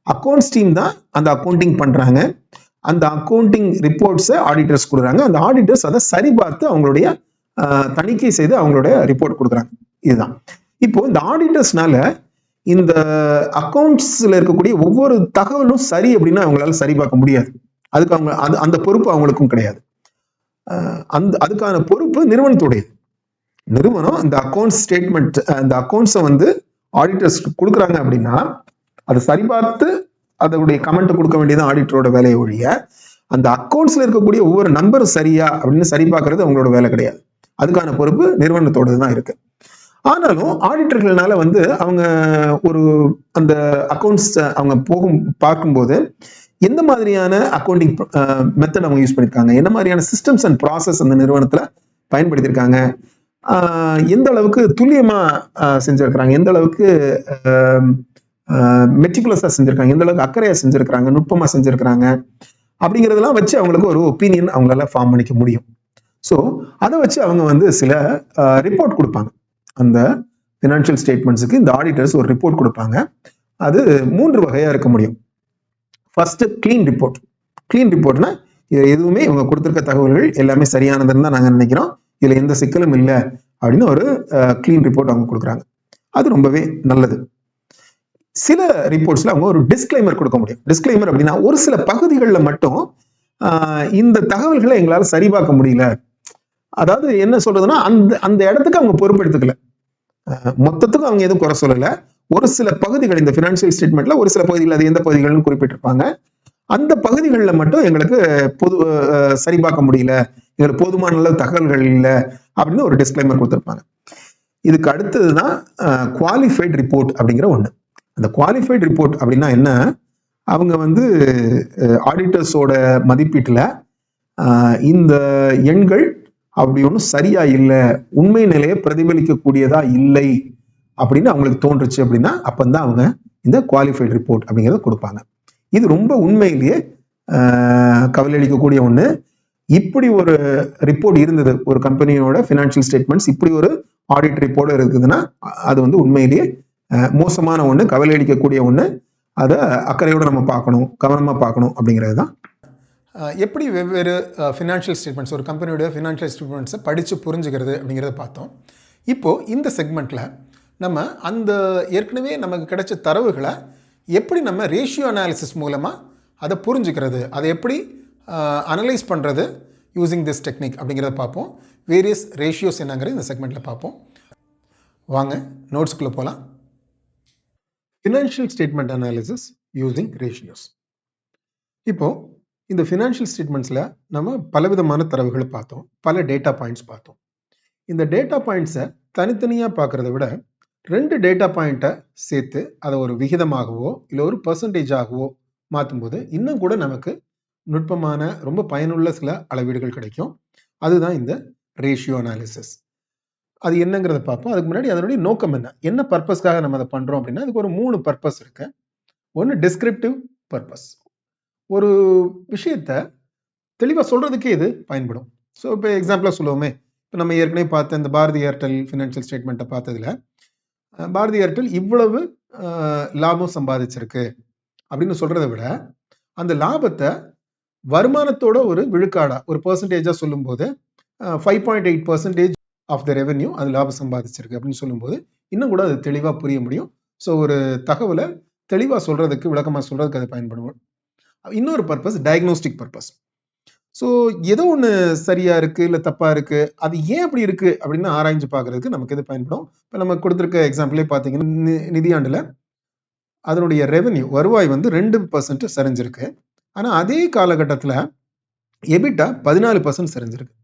அக்கௌண்ட்ஸ் டீம் தான் அந்த அக்கௌண்டிங் பண்றாங்க. அந்த அக்கௌண்டிங் ரிப்போர்ட்ஸை ஆடிட்டர்ஸ் கொடுக்குறாங்க. அந்த ஆடிட்டர்ஸ் அதை சரிபார்த்து அவங்களுடைய தணிக்கை செய்து அவங்களுடைய ரிப்போர்ட் கொடுக்குறாங்க. இதுதான். இப்போ இந்த ஆடிட்டர்ஸ்னால இந்த அக்கௌண்ட்ஸ்ல இருக்கக்கூடிய ஒவ்வொரு தகவலும் சரி அப்படின்னா அவங்களால சரி பார்க்க முடியாது. அதுக்கு அவங்க அந்த பொறுப்பு அவங்களுக்கும் கிடையாது. அதுக்கான பொறுப்பு நிறுவனத்துடையது. நிறுவனம் இந்த அக்கௌண்ட்ஸ் ஸ்டேட்மெண்ட், அந்த அக்கௌண்ட்ஸை வந்து ஆடிட்டர்ஸ் கொடுக்குறாங்க அப்படின்னா அதை சரிபார்த்து அதோடைய கமெண்ட் கொடுக்க வேண்டியது ஆடிட்டரோட வேலையை ஒழிய, அந்த அக்கௌண்ட்ஸ்ல இருக்கக்கூடிய ஒவ்வொரு நம்பரும் சரியா அப்படின்னு சரி பார்க்கறது அவங்களோட வேலை கிடையாது. அதுக்கான பொறுப்பு நிறுவனத்தோடு தான் இருக்கு. ஆனாலும் ஆடிட்டர்கள்னால வந்து அவங்க அந்த அக்கௌண்ட்ஸ் அவங்க பார்க்கும்போது எந்த மாதிரியான அக்கௌண்டிங் மெத்தட் அவங்க யூஸ் பண்ணிருக்காங்க, என்ன மாதிரியான சிஸ்டம்ஸ் அண்ட் ப்ராசஸ் அந்த நிறுவனத்துல பயன்படுத்தியிருக்காங்க, எந்த அளவுக்கு துல்லியமா செஞ்சிருக்கிறாங்க, எந்த அளவுக்கு மெட்டிகுலஸா செஞ்சிருக்காங்க, எந்த அளவுக்கு அக்கறையா செஞ்சிருக்கிறாங்க, நுட்பமா செஞ்சிருக்கிறாங்க அப்படிங்கிறதெல்லாம் வச்சு அவங்களுக்கு ஒரு ஒப்பீனியன் அவங்களால ஃபார்ம் பண்ணிக்க முடியும். ஸோ அதை வச்சு அவங்க வந்து சில ரிப்போர்ட் கொடுப்பாங்க. அந்த ஃபினான்ஷியல் ஸ்டேட்மெண்ட்ஸுக்கு இந்த ஆடிட்டர்ஸ் ஒரு ரிப்போர்ட் கொடுப்பாங்க. அது 3 வகையா இருக்க முடியும். First clean report. கிளீன் ரிப்போர்ட்னா எதுவுமே இவங்க கொடுத்திருக்க தகவல்கள் எல்லாமே சரியானதுன்னு தான் நாங்கள் நினைக்கிறோம், இதுல எந்த சிக்கலும் இல்லை அப்படின்னு ஒரு கிளீன் ரிப்போர்ட் அவங்க கொடுக்குறாங்க. அது ரொம்பவே நல்லது. சில ரிப்போர்ட்ஸ்ல அவங்க ஒரு டிஸ்க்ளைமர் கொடுக்க முடியும். டிஸ்க்ளைமர் அப்படின்னா ஒரு சில பகுதிகளில் மட்டும் இந்த தகவல்களை எங்களால சரிபார்க்க முடியல, அதாவது என்ன சொல்றதுன்னா அந்த இடத்துக்கு அவங்க பொறுப்பெடுத்துக்கல, மொத்தத்துக்கும் அவங்க எதுவும் குறை சொல்லல. ஒரு சில பகுதிகள் இந்த பினான்சியல் ஸ்டேட்மெண்ட்ல ஒரு சில பகுதிகள், அது எந்த பகுதிகள்னு குறிப்பிட்டிருப்பாங்க, அந்த பகுதிகளில் மட்டும் எங்களுக்கு சரிபார்க்க முடியல, எங்களுக்கு போதுமான அளவு தகவல்கள் இல்லை அப்படின்னு ஒரு டிஸ்க்ளைமர் கொடுத்திருப்பாங்க. இதுக்கு அடுத்ததுதான் குவாலிஃபைட் ரிப்போர்ட் அப்படிங்கிற ஒண்ணு. அந்த குவாலிஃபைட் ரிப்போர்ட் அப்படின்னா என்ன, அவங்க வந்து ஆடிட்டர்ஸோட மதிப்பீட்டுல இந்த எண்கள் அப்படி ஒன்றும் சரியா இல்லை, உண்மை நிலையை பிரதிபலிக்கக்கூடியதா இல்லை அப்படின்னு அவங்களுக்கு தோன்றுச்சு அப்படின்னா அப்பந்தான் அவங்க இந்த குவாலிஃபைட் ரிப்போர்ட் அப்படிங்கிறத கொடுப்பாங்க. இது ரொம்ப உண்மையிலேயே கவலை அளிக்கக்கூடிய ஒண்ணு. இப்படி ஒரு ரிப்போர்ட் இருந்தது, ஒரு கம்பெனியோட ஃபினான்ஷியல் ஸ்டேட்மெண்ட்ஸ் இப்படி ஒரு ஆடிட் ரிப்போர்ட் இருக்குதுன்னா அது வந்து உண்மையிலேயே மோசமான ஒண்ணு, கவலை அளிக்கக்கூடிய ஒண்ணு. அதை அக்கறையோட நம்ம பார்க்கணும், கவனமா பார்க்கணும் அப்படிங்கிறது தான். எப்படி வெவ்வேறு ஃபினான்ஷியல் ஸ்டேட்மெண்ட்ஸ், ஒரு கம்பெனியோட ஃபினான்ஷியல் ஸ்டேட்மெண்ட்ஸை படித்து புரிஞ்சுக்கிறது அப்படிங்கிறத பார்த்தோம். இப்போது இந்த செக்மெண்ட்டில் நம்ம அந்த ஏற்கனவே நமக்கு கிடைச்ச தரவுகளை எப்படி நம்ம ரேஷியோ அனாலிசிஸ் மூலமாக அதை புரிஞ்சுக்கிறது, அதை எப்படி அனலைஸ் பண்ணுறது யூஸிங் திஸ் டெக்னிக் அப்படிங்கிறத பார்ப்போம். வேரியஸ் ரேஷியோஸ் என்னங்கிறது இந்த செக்மெண்ட்டில் பார்ப்போம். வாங்க நோட்ஸ்குள்ளே போகலாம். Financial statement analysis using ratios. இப்போ இந்த ஃபினான்ஷியல் ஸ்டேட்மெண்ட்ஸில் நம்ம பலவிதமான தரவுகளை பார்த்தோம், பல டேட்டா பாயிண்ட்ஸ் பார்த்தோம். இந்த டேட்டா பாயிண்ட்ஸை தனித்தனியாக பார்க்குறத விட 2 டேட்டா பாயிண்ட்டை சேர்த்து அதை ஒரு விகிதமாகவோ இல்லை ஒரு பர்சன்டேஜாகவோ மாற்றும்போது இன்னும் கூட நமக்கு நுட்பமான ரொம்ப பயனுள்ள சில அளவீடுகள் கிடைக்கும். அதுதான் இந்த ரேஷியோ அனாலிசிஸ். அது என்னங்கிறத பார்ப்போம். அதுக்கு முன்னாடி அதனுடைய நோக்கம் என்ன பர்பஸ்க்காக நம்ம அதை பண்றோம் அப்படின்னா, அதுக்கு ஒரு 3 பர்பஸ் இருக்கு. ஒன்று டிஸ்கிரிப்டிவ் பர்பஸ், ஒரு விஷயத்த தெளிவாக சொல்றதுக்கே இது பயன்படும். ஸோ இப்போ எக்ஸாம்பிளாக சொல்லுவோமே, இப்போ நம்ம ஏற்கனவே பார்த்த இந்த பாரதி ஏர்டெல் ஃபினான்ஷியல் ஸ்டேட்மெண்ட்டை பார்த்ததுல பாரதி ஏர்டெல் இவ்வளவு லாபம் சம்பாதிச்சிருக்கு அப்படின்னு சொல்றதை விட அந்த லாபத்தை வருமானத்தோட ஒரு விழுக்காடா ஒரு பெர்சன்டேஜா சொல்லும்போது 5.8% ஆஃப் த ரெவென்யூ அது லாபம் சம்பாதிச்சிருக்கு அப்படின்னு சொல்லும்போது இன்னும் கூட அது தெளிவாக புரிய முடியும். ஸோ ஒரு தகவலை தெளிவாக சொல்றதுக்கு, விளக்கமாக சொல்றதுக்கு அது பயன்படும். இன்னொரு பர்பஸ் டயக்னோஸ்டிக் பர்பஸ். ஸோ ஏதோ ஒன்று சரியா இருக்கு இல்லை தப்பா இருக்கு, அது ஏன் அப்படி இருக்கு அப்படின்னு ஆராய்ஞ்சு பார்க்கறதுக்கு நமக்கு இது பயன்படும். இப்போ நம்ம கொடுத்துருக்க எக்ஸாம்பிளே பார்த்தீங்கன்னா, நிதியாண்டுல அதனுடைய ரெவென்யூ வருவாய் வந்து 2% சரிஞ்சிருக்கு. ஆனால் அதே காலகட்டத்தில் எபிட்டா 14% சரிஞ்சிருக்கு.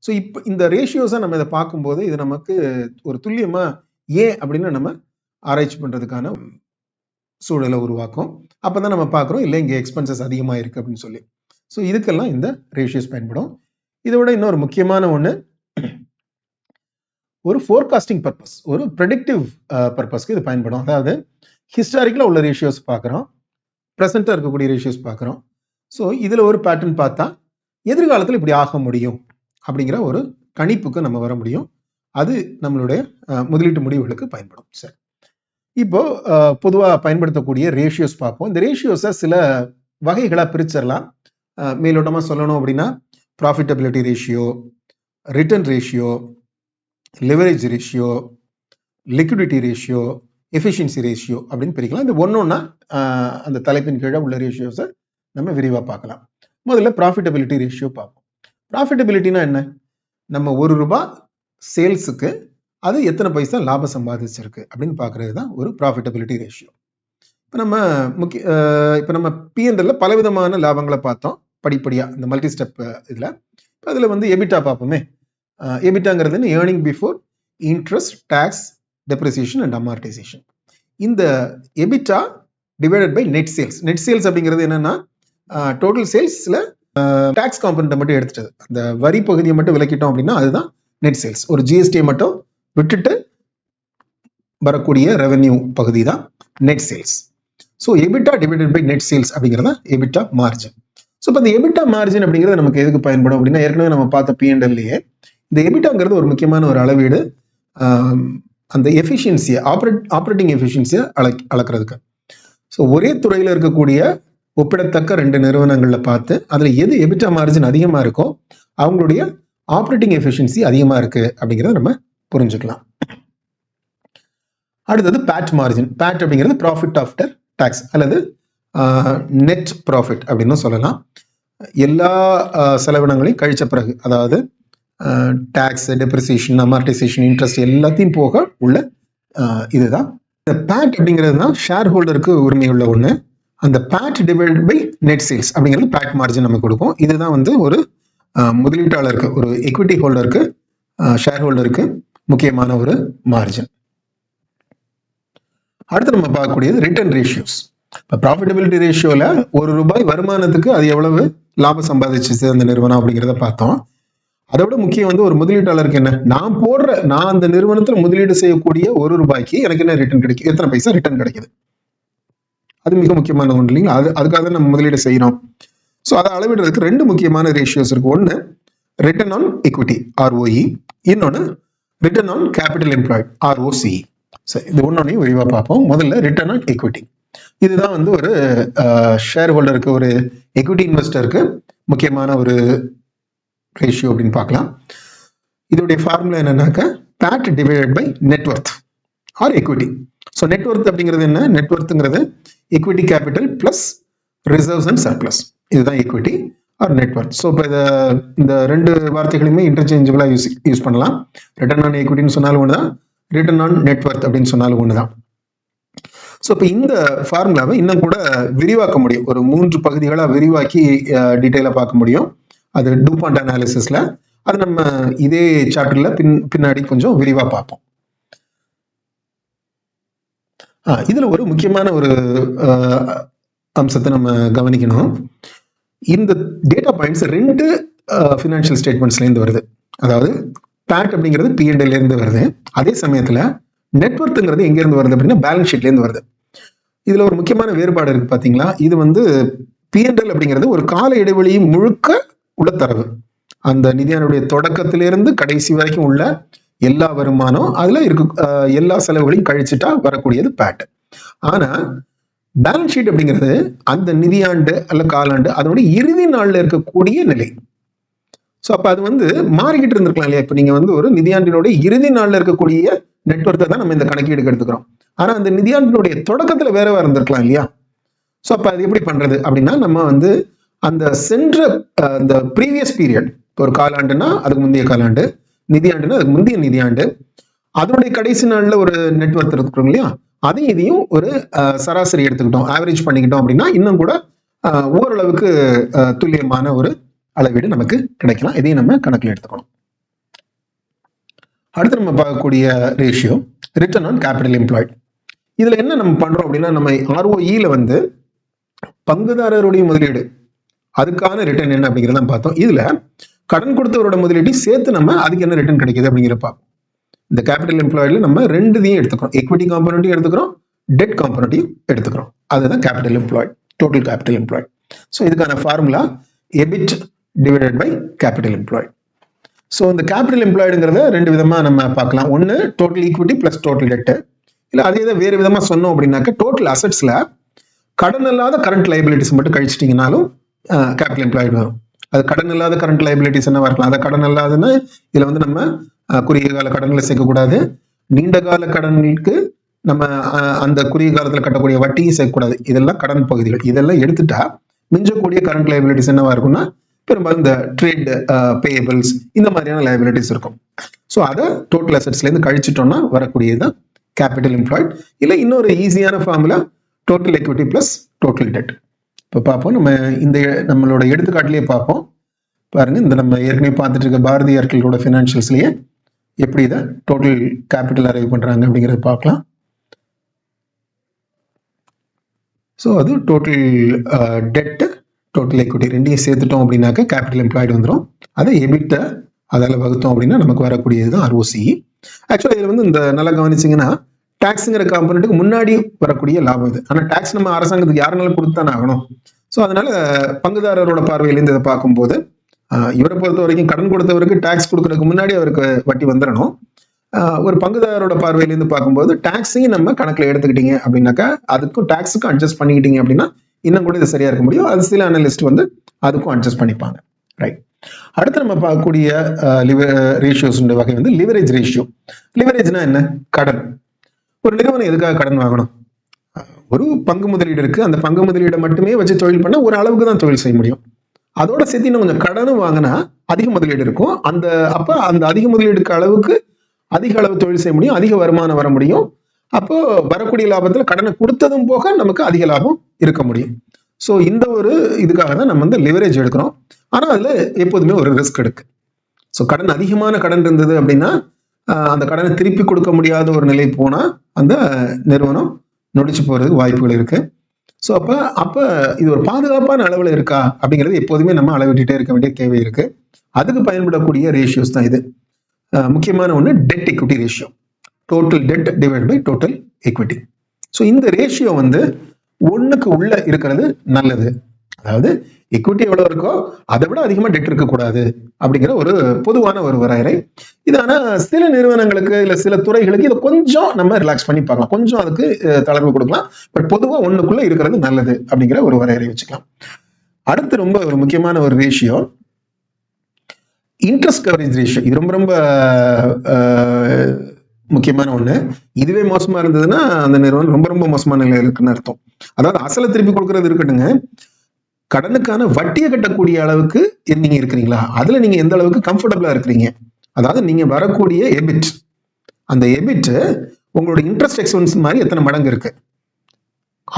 ஸோ இப்போ இந்த ரேஷியோஸை நம்ம இதை பார்க்கும்போது இது நமக்கு ஒரு துல்லியமா ஏன் அப்படின்னு நம்ம ஆராய்ச்சி பண்றதுக்கான சூழலை உருவாக்கும். அப்பதான் நம்ம பார்க்குறோம் இல்லை இங்கே எக்ஸ்பென்சஸ் அதிகமாக இருக்கு அப்படின்னு சொல்லி. ஸோ இதுக்கெல்லாம் இந்த ரேஷியோஸ் பயன்படும். இதை விட இன்னொரு முக்கியமான ஒன்று, ஒரு ஃபோர்காஸ்டிங் பர்பஸ், ஒரு ப்ரெடிக்டிவ் பர்பஸ்க்கு இது பயன்படும். அதாவது ஹிஸ்டாரிக்கலாக உள்ள ரேஷியோஸ் பார்க்குறோம், ப்ரெசென்ட்டாக இருக்கக்கூடிய ரேஷியோஸ் பார்க்குறோம். ஸோ இதில் ஒரு பேட்டர்ன் பார்த்தா எதிர்காலத்தில் இப்படி ஆக முடியும் அப்படிங்கிற ஒரு கணிப்புக்கு நம்ம வர முடியும். அது நம்மளுடைய முதலீட்டு முடிவுகளுக்கு பயன்படும். சரி, இப்போ பொதுவாக பயன்படுத்தக்கூடிய ரேஷியோஸ் பார்ப்போம். இந்த ரேஷியோஸை சில வகைகளாக பிரிச்சிடலாம். மேலோட்டமாக சொல்லணும் அப்படின்னா profitability ratio, return ratio, leverage ratio, liquidity ratio, efficiency ratio அப்படின்னு பிரிக்கலாம். இந்த ஒன்னொன்னா அந்த தலைப்பின் கீழே உள்ள ரேஷியோஸை நம்ம விரிவாக பார்க்கலாம். முதல்ல ப்ராஃபிட்டபிலிட்டி ரேஷியோ பார்ப்போம். ப்ராஃபிட்டபிலிட்டினா என்ன? நம்ம ₹1 சேல்ஸுக்கு அது எத்தனை பைசா லாபம் சம்பாதிச்சிருக்கு அப்படின்னு பார்க்கறது தான் ஒரு ப்ராஃபிட்டபிலிட்டி ரேஷியோ. இப்போ நம்ம P&L பலவிதமான லாபங்களை பார்த்தோம் படிப்படியாக இந்த மல்டி ஸ்டெப் இதில். இப்போ அதில் வந்து எபிட்டா பார்ப்போமே. எபிட்டாங்கிறது earning before interest, taxes, depreciation and amortisation. இந்த EBITDA divided by net sales. Net sales அப்படிங்கிறது என்னன்னா டோட்டல் சேல்ஸ்ல டாக்ஸ் காம்பனண்ட்டை மட்டும் எடுத்துட்டது, அந்த வரி பகுதியை மட்டும் விலக்கிட்டோம் அப்படின்னா அதுதான் நெட் சேல்ஸ். ஒரு ஜிஎஸ்டியை மட்டும் விட்டுட்டு வரக்கூடிய ரெவென்யூ பகுதி தான் net sales. So EBITDA divided by net sales அப்படிங்கிறத எபிட்டா மார்ஜின். ஸோ இப்போ இந்த எபிட்டா மார்ஜின் அப்படிங்கிறது நமக்கு எதுக்கு பயன்படும் அப்படின்னா, ஏற்கனவே நம்ம பார்த்த P&Lயே இந்த எபிட்டாங்கிறது ஒரு முக்கியமான ஒரு அளவீடு, அந்த எஃபிஷியன்சியை ஆப்ரேட்டிங் எஃபிஷியன்சியை அளக்கிறதுக்கு. ஸோ ஒரே துறையில் இருக்கக்கூடிய ஒப்பிடத்தக்க 2 நிறுவனங்களில் பார்த்து அதில் எது எபிட்டா மார்ஜின் அதிகமாக இருக்கோ அவங்களுடைய ஆப்ரேட்டிங் எஃபிஷியன்சி அதிகமாக இருக்கு அப்படிங்கிறத நம்ம புரிஞ்சுக்கலாம். அடுத்தது பேட் மார்ஜின். பேட் அப்படிங்கிறது ப்ராஃபிட் ஆஃப்டர் டாக்ஸ் அல்லது நெட் ப்ராஃபிட் அப்படின்னு சொல்லலாம். எல்லா செலவினங்களையும் கழிச்ச பிறகு, அதாவது டாக்ஸ், டெப்ரிசியேஷன், அமார்டைசேஷன், இன்ட்ரெஸ்ட் எல்லாத்தையும் போக உள்ள இதுதான். இந்த பேட் அப்படிங்கிறது தான் ஷேர் ஹோல்டருக்கு உரிமை உள்ள ஒன்று. அந்த PAT divided by net sales அப்படிங்கிறது பேட் மார்ஜின் நமக்கு கொடுக்கும். இதுதான் வந்து ஒரு முதலீட்டாளருக்கு, ஒரு எக்விட்டி ஹோல்டருக்கு, ஷேர் ஹோல்டருக்கு முக்கியமான ஒரு மார்ஜின். அடுத்து நம்ம பார்க்கக்கூடியது ரிட்டர்ன் ரேஷியோஸ். இப்போ ப்ராஃபிட்டபிலிட்டி ரேஷியோல ₹1 வருமானத்துக்கு அது எவ்வளவு லாபம் சம்பாதிச்சு அந்த நிறுவனம் அப்படிங்கிறத பார்த்தோம். அதை விட முக்கியம் வந்து ஒரு முதலீட்டாளருக்கு என்ன, நான் அந்த நிறுவனத்தில் முதலீடு செய்யக்கூடிய ₹1 எனக்கு என்ன ரிட்டர்ன் கிடைக்கும், எத்தனை பைசா ரிட்டர்ன் கிடைக்குது, அது மிக முக்கியமான ஒன்று இல்லைங்களா? அதுக்காக தான் நம்ம முதலீடு செய்யறோம். ஸோ அதை அளவிடுறதுக்கு 2 முக்கியமான ரேஷியோஸ் இருக்கு. ஒன்று ரிட்டர்ன் ஆன் எக்விட்டி ROE, இன்னொன்று return on capital employed ROCE. சரி, இது ஒன்னொன்னையும் விரிவாக பார்ப்போம். முதல்ல ரிட்டர்ன் ஆன் எக்விட்டி. இதுதான் வந்து ஒரு ஷேர் ஹோல்டருக்கு, ஒரு எக்விட்டி இன்வெஸ்டருக்கு முக்கியமான ஒரு ரேஷியோ அப்படின்னு பார்க்கலாம். இதோடைய ஃபார்முலா என்னன்னாக்க PAT divided by net worth or equity. So net worth அப்படிங்கிறது என்ன? நெட்வொர்த்துங்கிறது equity capital plus reserves and surplus. இதுதான் equity or net worth. So இப்போ இந்த 2 வார்த்தைகளையுமே இன்டர்சேஞ்சபிளாக யூஸ் பண்ணலாம். ரிட்டர்ன் ஆன் எக்விட்டின்னு சொன்னாலும் ஒன்று தான், ரிட்டர்ன் ஆன் நெட் ஒர்த் அப்படின்னு சொன்னாலும் ஒன்று தான். ஸோ இப்போ இந்த ஃபார்முலாவை இன்னும் கூட விரிவாக்க முடியும். ஒரு 3 பகுதிகளாக விரிவாக்கி டீட்டெயிலாக பார்க்க முடியும். அது டூபாண்ட் அனாலிசிஸில். அது நம்ம இதே சாப்டரில் பின்னாடி கொஞ்சம் விரிவாக பார்ப்போம். இதுல ஒரு முக்கியமான ஒரு அம்சத்தை நம்ம கவனிக்கணும். இந்த டேட்டா பாயிண்ட்ஸ் 2 ஃபினான்ஷியல் ஸ்டேட்மெண்ட்ஸ்லேருந்து வருது. அதாவது பேட் அப்படிங்கிறது P&L இருந்து வருது. அதே சமயத்தில் நெட்வொர்த்துங்கிறது எங்கேருந்து வருது அப்படின்னா பேலன்ஸ் ஷீட்லேருந்து வருது. இதுல ஒரு முக்கியமான வேறுபாடு இருக்கு பாத்தீங்களா? இது வந்து P&L அப்படிங்கிறது ஒரு கால இடைவெளியும் முழுக்க உள்ள தரவு. அந்த நிதியானுடைய தொடக்கத்திலிருந்து கடைசி வரைக்கும் உள்ள எல்லா வருமானம் அதுல இருக்க எல்லா செலவுகளையும் கழிச்சுட்டா வரக்கூடியது பேட். ஆனா பேலன்ஸ் ஷீட் அப்படிங்கிறது அந்த நிதியாண்டு அல்ல காலாண்டு அதனுடைய இறுதி நாள்ல இருக்கக்கூடிய நிலை. ஸோ அப்ப அது வந்து மாறிக்கிட்டு இருந்திருக்கலாம் இல்லையா? இப்ப நீங்க வந்து ஒரு நிதியாண்டினுடைய இறுதி நாள்ல இருக்கக்கூடிய நெட்வொர்க்கை தான் நம்ம இந்த கணக்கீடுக்கு எடுத்துக்கிறோம். ஆனா அந்த நிதியாண்டினுடைய தொடக்கத்துல வேற இருந்திருக்கலாம் இல்லையா? ஸோ அப்ப அது எப்படி பண்றது அப்படின்னா, நம்ம வந்து அந்த சென்ற அந்த ப்ரீவியஸ் பீரியட், ஒரு காலாண்டுனா அதுக்கு முந்தைய காலாண்டு, நிதியாண்டுனா அதுக்கு முந்தைய நிதியாண்டு, அதனுடைய கடைசி நாள்ல ஒரு நெட்வொர்க் இருக்கிறோம் இல்லையா? அதையும் இதையும் ஒரு சராசரி எடுத்துக்கிட்டோம், ஆவரேஜ் பண்ணிக்கிட்டோம் அப்படின்னா இன்னும் கூட ஓரளவுக்கு துல்லியமான ஒரு அளவீடு நமக்கு கிடைக்கலாம். இதையும் நம்ம கணக்கில் எடுத்துக்கணும். அடுத்து நம்ம பார்க்கக்கூடிய ratio return on capital employed. இதுல என்ன நம்ம பண்றோம் அப்படின்னா, நம்ம ROE வந்து பங்குதாரருடைய முதலீடு அதுக்கான ரிட்டர்ன் என்ன அப்படிங்கிறத பார்த்தோம். இதுல கடன் கொடுத்தவரோட முதலீடு சேர்த்து நம்ம அதுக்கு என்ன ரிட்டர்ன் கிடைக்குது அப்படிங்கிற பார்ப்போம். இந்த கேபிட்டல் எம்ப்ளாய்டில் நம்ம ரெண்டுதையும் எடுத்துக்கிறோம், எக்விட்டி காம்பனண்ட்டையும் எடுத்துக்கிறோம், டெட் காம்பனண்ட்டையும் எடுத்துக்கிறோம். அதுதான் capital employed, total capital employed. So இதுக்கான formula EBIT divided by capital employed. So இந்த கேபிட்டல் எம்ப்ளாய்டுங்கிறத ரெண்டு விதமா நம்ம பார்க்கலாம். ஒன்று total equity plus total debt, இல்லை அதே இதை வேறு விதமா சொன்னோம் அப்படின்னாக்க டோட்டல் அசட்ஸ்ல கடன் இல்லாத கரண்ட் லைபிலிட்டிஸ் மட்டும் கழிச்சிட்டிங்கனாலும் கேபிட்டல் எம்ப்ளாய்டு வரும். அது கடன் இல்லாத கரண்ட் லைபிலிட்டிஸ் என்னவா இருக்கலாம்? அதை கடன் இல்லாதுன்னு இதுல வந்து நம்ம குறுகிய கால கடன்களை சேர்க்கக்கூடாது, நீண்ட கால கடனுக்கு நம்ம அந்த குறுகிய காலத்தில் கட்டக்கூடிய வட்டியும் சேர்க்கக்கூடாது. இதெல்லாம் கடன் பகுதிகள். இதெல்லாம் எடுத்துட்டா மிஞ்சக்கூடிய கரண்ட் லைபிலிட்டிஸ் என்னவா இருக்கும்னா பெரும்பாலும் இந்த ட்ரேட் பேயபிள்ஸ் இந்த மாதிரியான லைபிலிட்டிஸ் இருக்கும். ஸோ அதை டோட்டல் அசட்ஸ்லேருந்து கழிச்சிட்டோம்னா வரக்கூடியது கேபிட்டல் எம்ப்ளாய்ட். இல்லை இன்னொரு ஈஸியான formula total equity plus total dead. இப்போ பார்ப்போம், நம்ம இந்த நம்மளோட எடுத்துக்காட்டிலேயே பார்ப்போம். பாருங்க, இந்த நம்ம ஏற்கனவே பார்த்துட்டு இருக்க பாரதி ஏர்டெலோட ஃபினான்ஷியல்ஸ்லேயே எப்படி இதை டோட்டல் கேபிட்டல் அரைவ் பண்ணுறாங்க அப்படிங்கிறத பார்க்கலாம். ஸோ அது டோட்டல் டெட் டோட்டல் எக்விட்டி ரெண்டையும் சேர்த்துட்டோம் அப்படின்னாக்க கேபிட்டல் எம்ப்ளாய்டு வந்துடும். அதை எபிட்டை அதில் வகுத்தோம் அப்படின்னா நமக்கு வரக்கூடியது தான் ROCE. ஆக்சுவலாக இதில் வந்து இந்த நல்லா கவனிச்சிங்கன்னா டாக்ஸுங்கிற காம்பனண்ட்டுக்கு முன்னாடி வரக்கூடிய லாபம் இது. ஆனால் டாக்ஸ் நம்ம அரசாங்கத்துக்கு யாருனாலும் கொடுத்தானே ஆகணும். ஸோ அதனால பங்குதாரரோட பார்வையிலேருந்து இதை பார்க்கும்போது இவரை பொறுத்த வரைக்கும் கடன் கொடுத்தவருக்கு டாக்ஸ் கொடுக்கறதுக்கு முன்னாடி அவருக்கு வட்டி வந்துடணும். ஒரு பங்குதாரரோட பார்வையிலேருந்து பார்க்கும்போது டாக்ஸையும் நம்ம கணக்கில் எடுத்துக்கிட்டீங்க அப்படின்னாக்கா அதுக்கும் டாக்ஸுக்கும் அட்ஜஸ்ட் பண்ணிக்கிட்டீங்க அப்படின்னா இன்னும் கூட இது சரியா இருக்க முடியும். அது சில அனலிஸ்ட் வந்து அதுக்கும் அட்ஜஸ்ட் பண்ணிப்பாங்க. ரைட். அடுத்து நம்ம பார்க்கக்கூடிய ரேஷியோஸ் வகை வந்து லிவரேஜ் ரேஷியோ. லிவரேஜ்னா என்ன? கடன். ஒரு நிறுவனம் எதுக்காக கடன் வாங்கணும்? ஒரு பங்கு முதலீடு இருக்கு, அந்த பங்கு முதலீடை மட்டுமே வச்சு தொழில் பண்ண ஒரு அளவுக்கு தான் தொழில் செய்ய முடியும். அதோட சேர்த்து இன்னும் கொஞ்சம் கடனும் வாங்கினா அதிக முதலீடு இருக்கும். அப்ப அந்த அதிக முதலீடுக்கு அளவுக்கு அதிக அளவு தொழில் செய்ய முடியும், அதிக வருமானம் வர முடியும். அப்போ வரக்கூடிய லாபத்துல கடனை கொடுத்ததும் போக நமக்கு அதிக லாபம் இருக்க முடியும். ஸோ இந்த ஒரு இதுக்காக தான் நம்ம வந்து லிவரேஜ் எடுக்கிறோம். ஆனா அதுல எப்போதுமே ஒரு ரிஸ்க் இருக்கு. ஸோ கடன் அதிகமான கடன் இருந்தது அப்படின்னா அந்த கடனை திருப்பி கொடுக்க முடியாத ஒரு நிலை போனா அந்த நிறுவனம் நொடிச்சு போறதுக்கு வாய்ப்புகள் இருக்கு. ஸோ அப்ப இது ஒரு பாதுகாப்பான அளவுல இருக்கா அப்படிங்கிறது எப்போதுமே நம்ம அளவிட்டுட்டே இருக்க வேண்டிய தேவை இருக்கு. அதுக்கு பயன்படக்கூடிய ரேஷியோஸ் தான் இது. முக்கியமான ஒன்று debt equity ratio, total debt divide by total equity. So இந்த ரேஷியோ வந்து ஒன்றுக்கு உள்ள இருக்கிறது நல்லது. அதாவது எக்விட்டி எவ்வளவு இருக்கோ அதை விட அதிகமாக டெட் இருக்கக்கூடாது அப்படிங்கிற ஒரு பொதுவான ஒரு வரையறை இது. ஆனால் சில நிறுவனங்களுக்கு இல்லை சில துறைகளுக்கு இதை கொஞ்சம் நம்ம ரிலாக்ஸ் பண்ணி பார்க்கலாம், கொஞ்சம் அதுக்கு தளர்வு கொடுக்கலாம். பட் பொதுவாக ஒன்றுக்குள்ள இருக்கிறது நல்லது அப்படிங்கிற ஒரு வரையறை வச்சுக்கலாம். அடுத்து ரொம்ப ஒரு முக்கியமான ஒரு ரேஷியோ இன்ட்ரெஸ்ட் கவரேஜ் ரேஷியோ. இது ரொம்ப ரொம்ப முக்கியமான ஒண்ணு. இதுவே மோசமா இருந்ததுன்னா அந்த நிறுவனம் ரொம்ப ரொம்ப மோசமான நிலையில் இருக்குன்னு அர்த்தம். அதாவது அசலை திருப்பி கொடுக்கறது இருக்கட்டுங்க, கடனுக்கான வட்டியை கட்டக்கூடிய அளவுக்கு நீங்க இருக்கிறீங்களா, அதுல நீங்க எந்த அளவுக்கு கம்ஃபர்டபுளா இருக்கிறீங்க. அதாவது நீங்க வரக்கூடிய எபிட், அந்த எபிட் உங்களோட இன்ட்ரெஸ்ட் எக்ஸ்பென்ஸ் மாதிரி எத்தனை மடங்கு இருக்கு,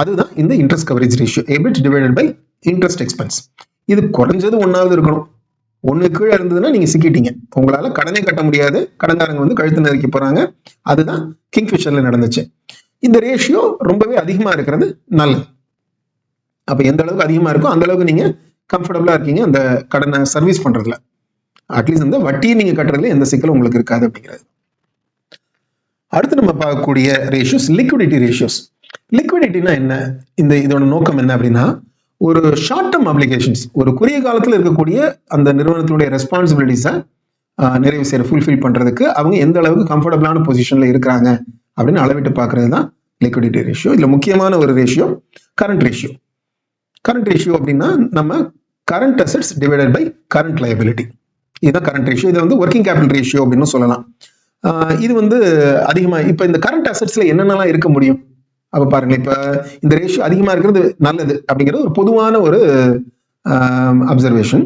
அதுதான் இந்த interest coverage ratio. EBIT divided by interest expense. இது குறைஞ்சது 1 இருக்கணும். 1 கீழே இருந்ததுன்னா நீங்க சிக்கிட்டீங்க, உங்களால கடனே கட்ட முடியாது, கடன்காரங்க வந்து கழுத்து நெருக்கி போறாங்க. அதுதான் கிங்ஃபிஷர்ல நடந்துச்சு. இந்த ரேஷியோ ரொம்பவே அதிகமா இருக்கிறது நல்லது. அப்ப எந்த அளவுக்கு அதிகமா இருக்கோ அந்த அளவுக்கு நீங்க கம்ஃபர்டபுளா இருக்கீங்க அந்த கடனை சர்வீஸ் பண்றதுல. அட்லீஸ்ட் இந்த வட்டியை நீங்க கட்டுறதுல எந்த சிக்கலும் உங்களுக்கு இருக்காது அப்படிங்கிறது. அடுத்து நம்ம பார்க்கக்கூடிய ரேஷியோஸ் லிக்விடிட்டி ரேஷியோஸ். லிக்விடிட்டினா என்ன, இதோட நோக்கம் என்ன அப்படின்னா, ஒரு ஷார்ட் டேர்ம் அப்ளிகேஷன்ஸ், ஒரு குறுகிய காலத்தில் இருக்கக்கூடிய அந்த நிறுவனத்தினுடைய ரெஸ்பான்சிபிலிட்டிஸை நிறைவு செய்ய ஃபுல்ஃபில் பண்றதுக்கு அவங்க எந்த அளவுக்கு கம்ஃபர்டபுளான பொசிஷன்ல இருக்கிறாங்க அப்படின்னு அளவிட்டு பார்க்கறது தான் லிக்விடிட்டி ரேஷியோ. இதுல முக்கியமான ஒரு ratio current ratio. Current ratio அப்படின்னா நம்ம current assets divided by current liability, இதுதான் கரண்ட் ரேஷியோ. இது வந்து ஒர்க்கிங் கேபிட்டல் ரேஷியோ அப்படின்னு சொல்லலாம். இது வந்து அதிகமா இப்ப இந்த கரண்ட் அசெட்ஸ்ல என்னென்னலாம் இருக்க முடியும் அப்ப பாருங்க. இப்ப இந்த ரேஷியோ அதிகமா இருக்கிறது நல்லது அப்படிங்கிறது ஒரு பொதுவான ஒரு அப்சர்வேஷன்.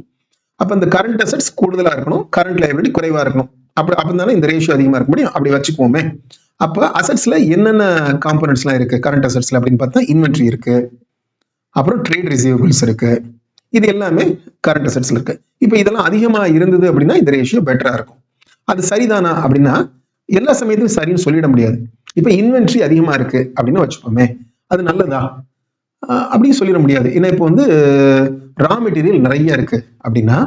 அப்ப இந்த கரண்ட் அசெட்ஸ் கூடுதலா இருக்கணும், கரண்ட் லைபிலிட்டி குறைவா இருக்கணும். அப்பதானே இந்த ரேஷியோ அதிகமா இருக்க முடியும். அப்படி வச்சுக்குவோமே. அப்ப அசெட்ஸ்ல என்னென்ன காம்பனன்ட்ஸ்லாம் இருக்கு கரண்ட் அசெட்ஸ்ல அப்படின்னு பார்த்தா, இன்வென்ட்ரி இருக்கு, அப்புறம் ட்ரேட் ரிசீவபிள்ஸ் இருக்கு, இது எல்லாமே கரண்ட் அசெட்ஸ்ல இருக்கு. இப்ப இதெல்லாம் அதிகமா இருந்தது அப்படின்னா இந்த ரேஷியோ பெட்டரா இருக்கும். அது சரிதானா அப்படின்னா எல்லா சமயத்திலும் சரின்னு சொல்லிட முடியாது. இப்ப இன்வென்ட்ரி அதிகமா இருக்கு அப்படின்னு வச்சுப்போமே, அது நல்லதா அப்படின்னு சொல்லிட முடியாது. ஏன்னா இப்போ வந்து ரா மெட்டீரியல் நிறைய இருக்கு அப்படின்னா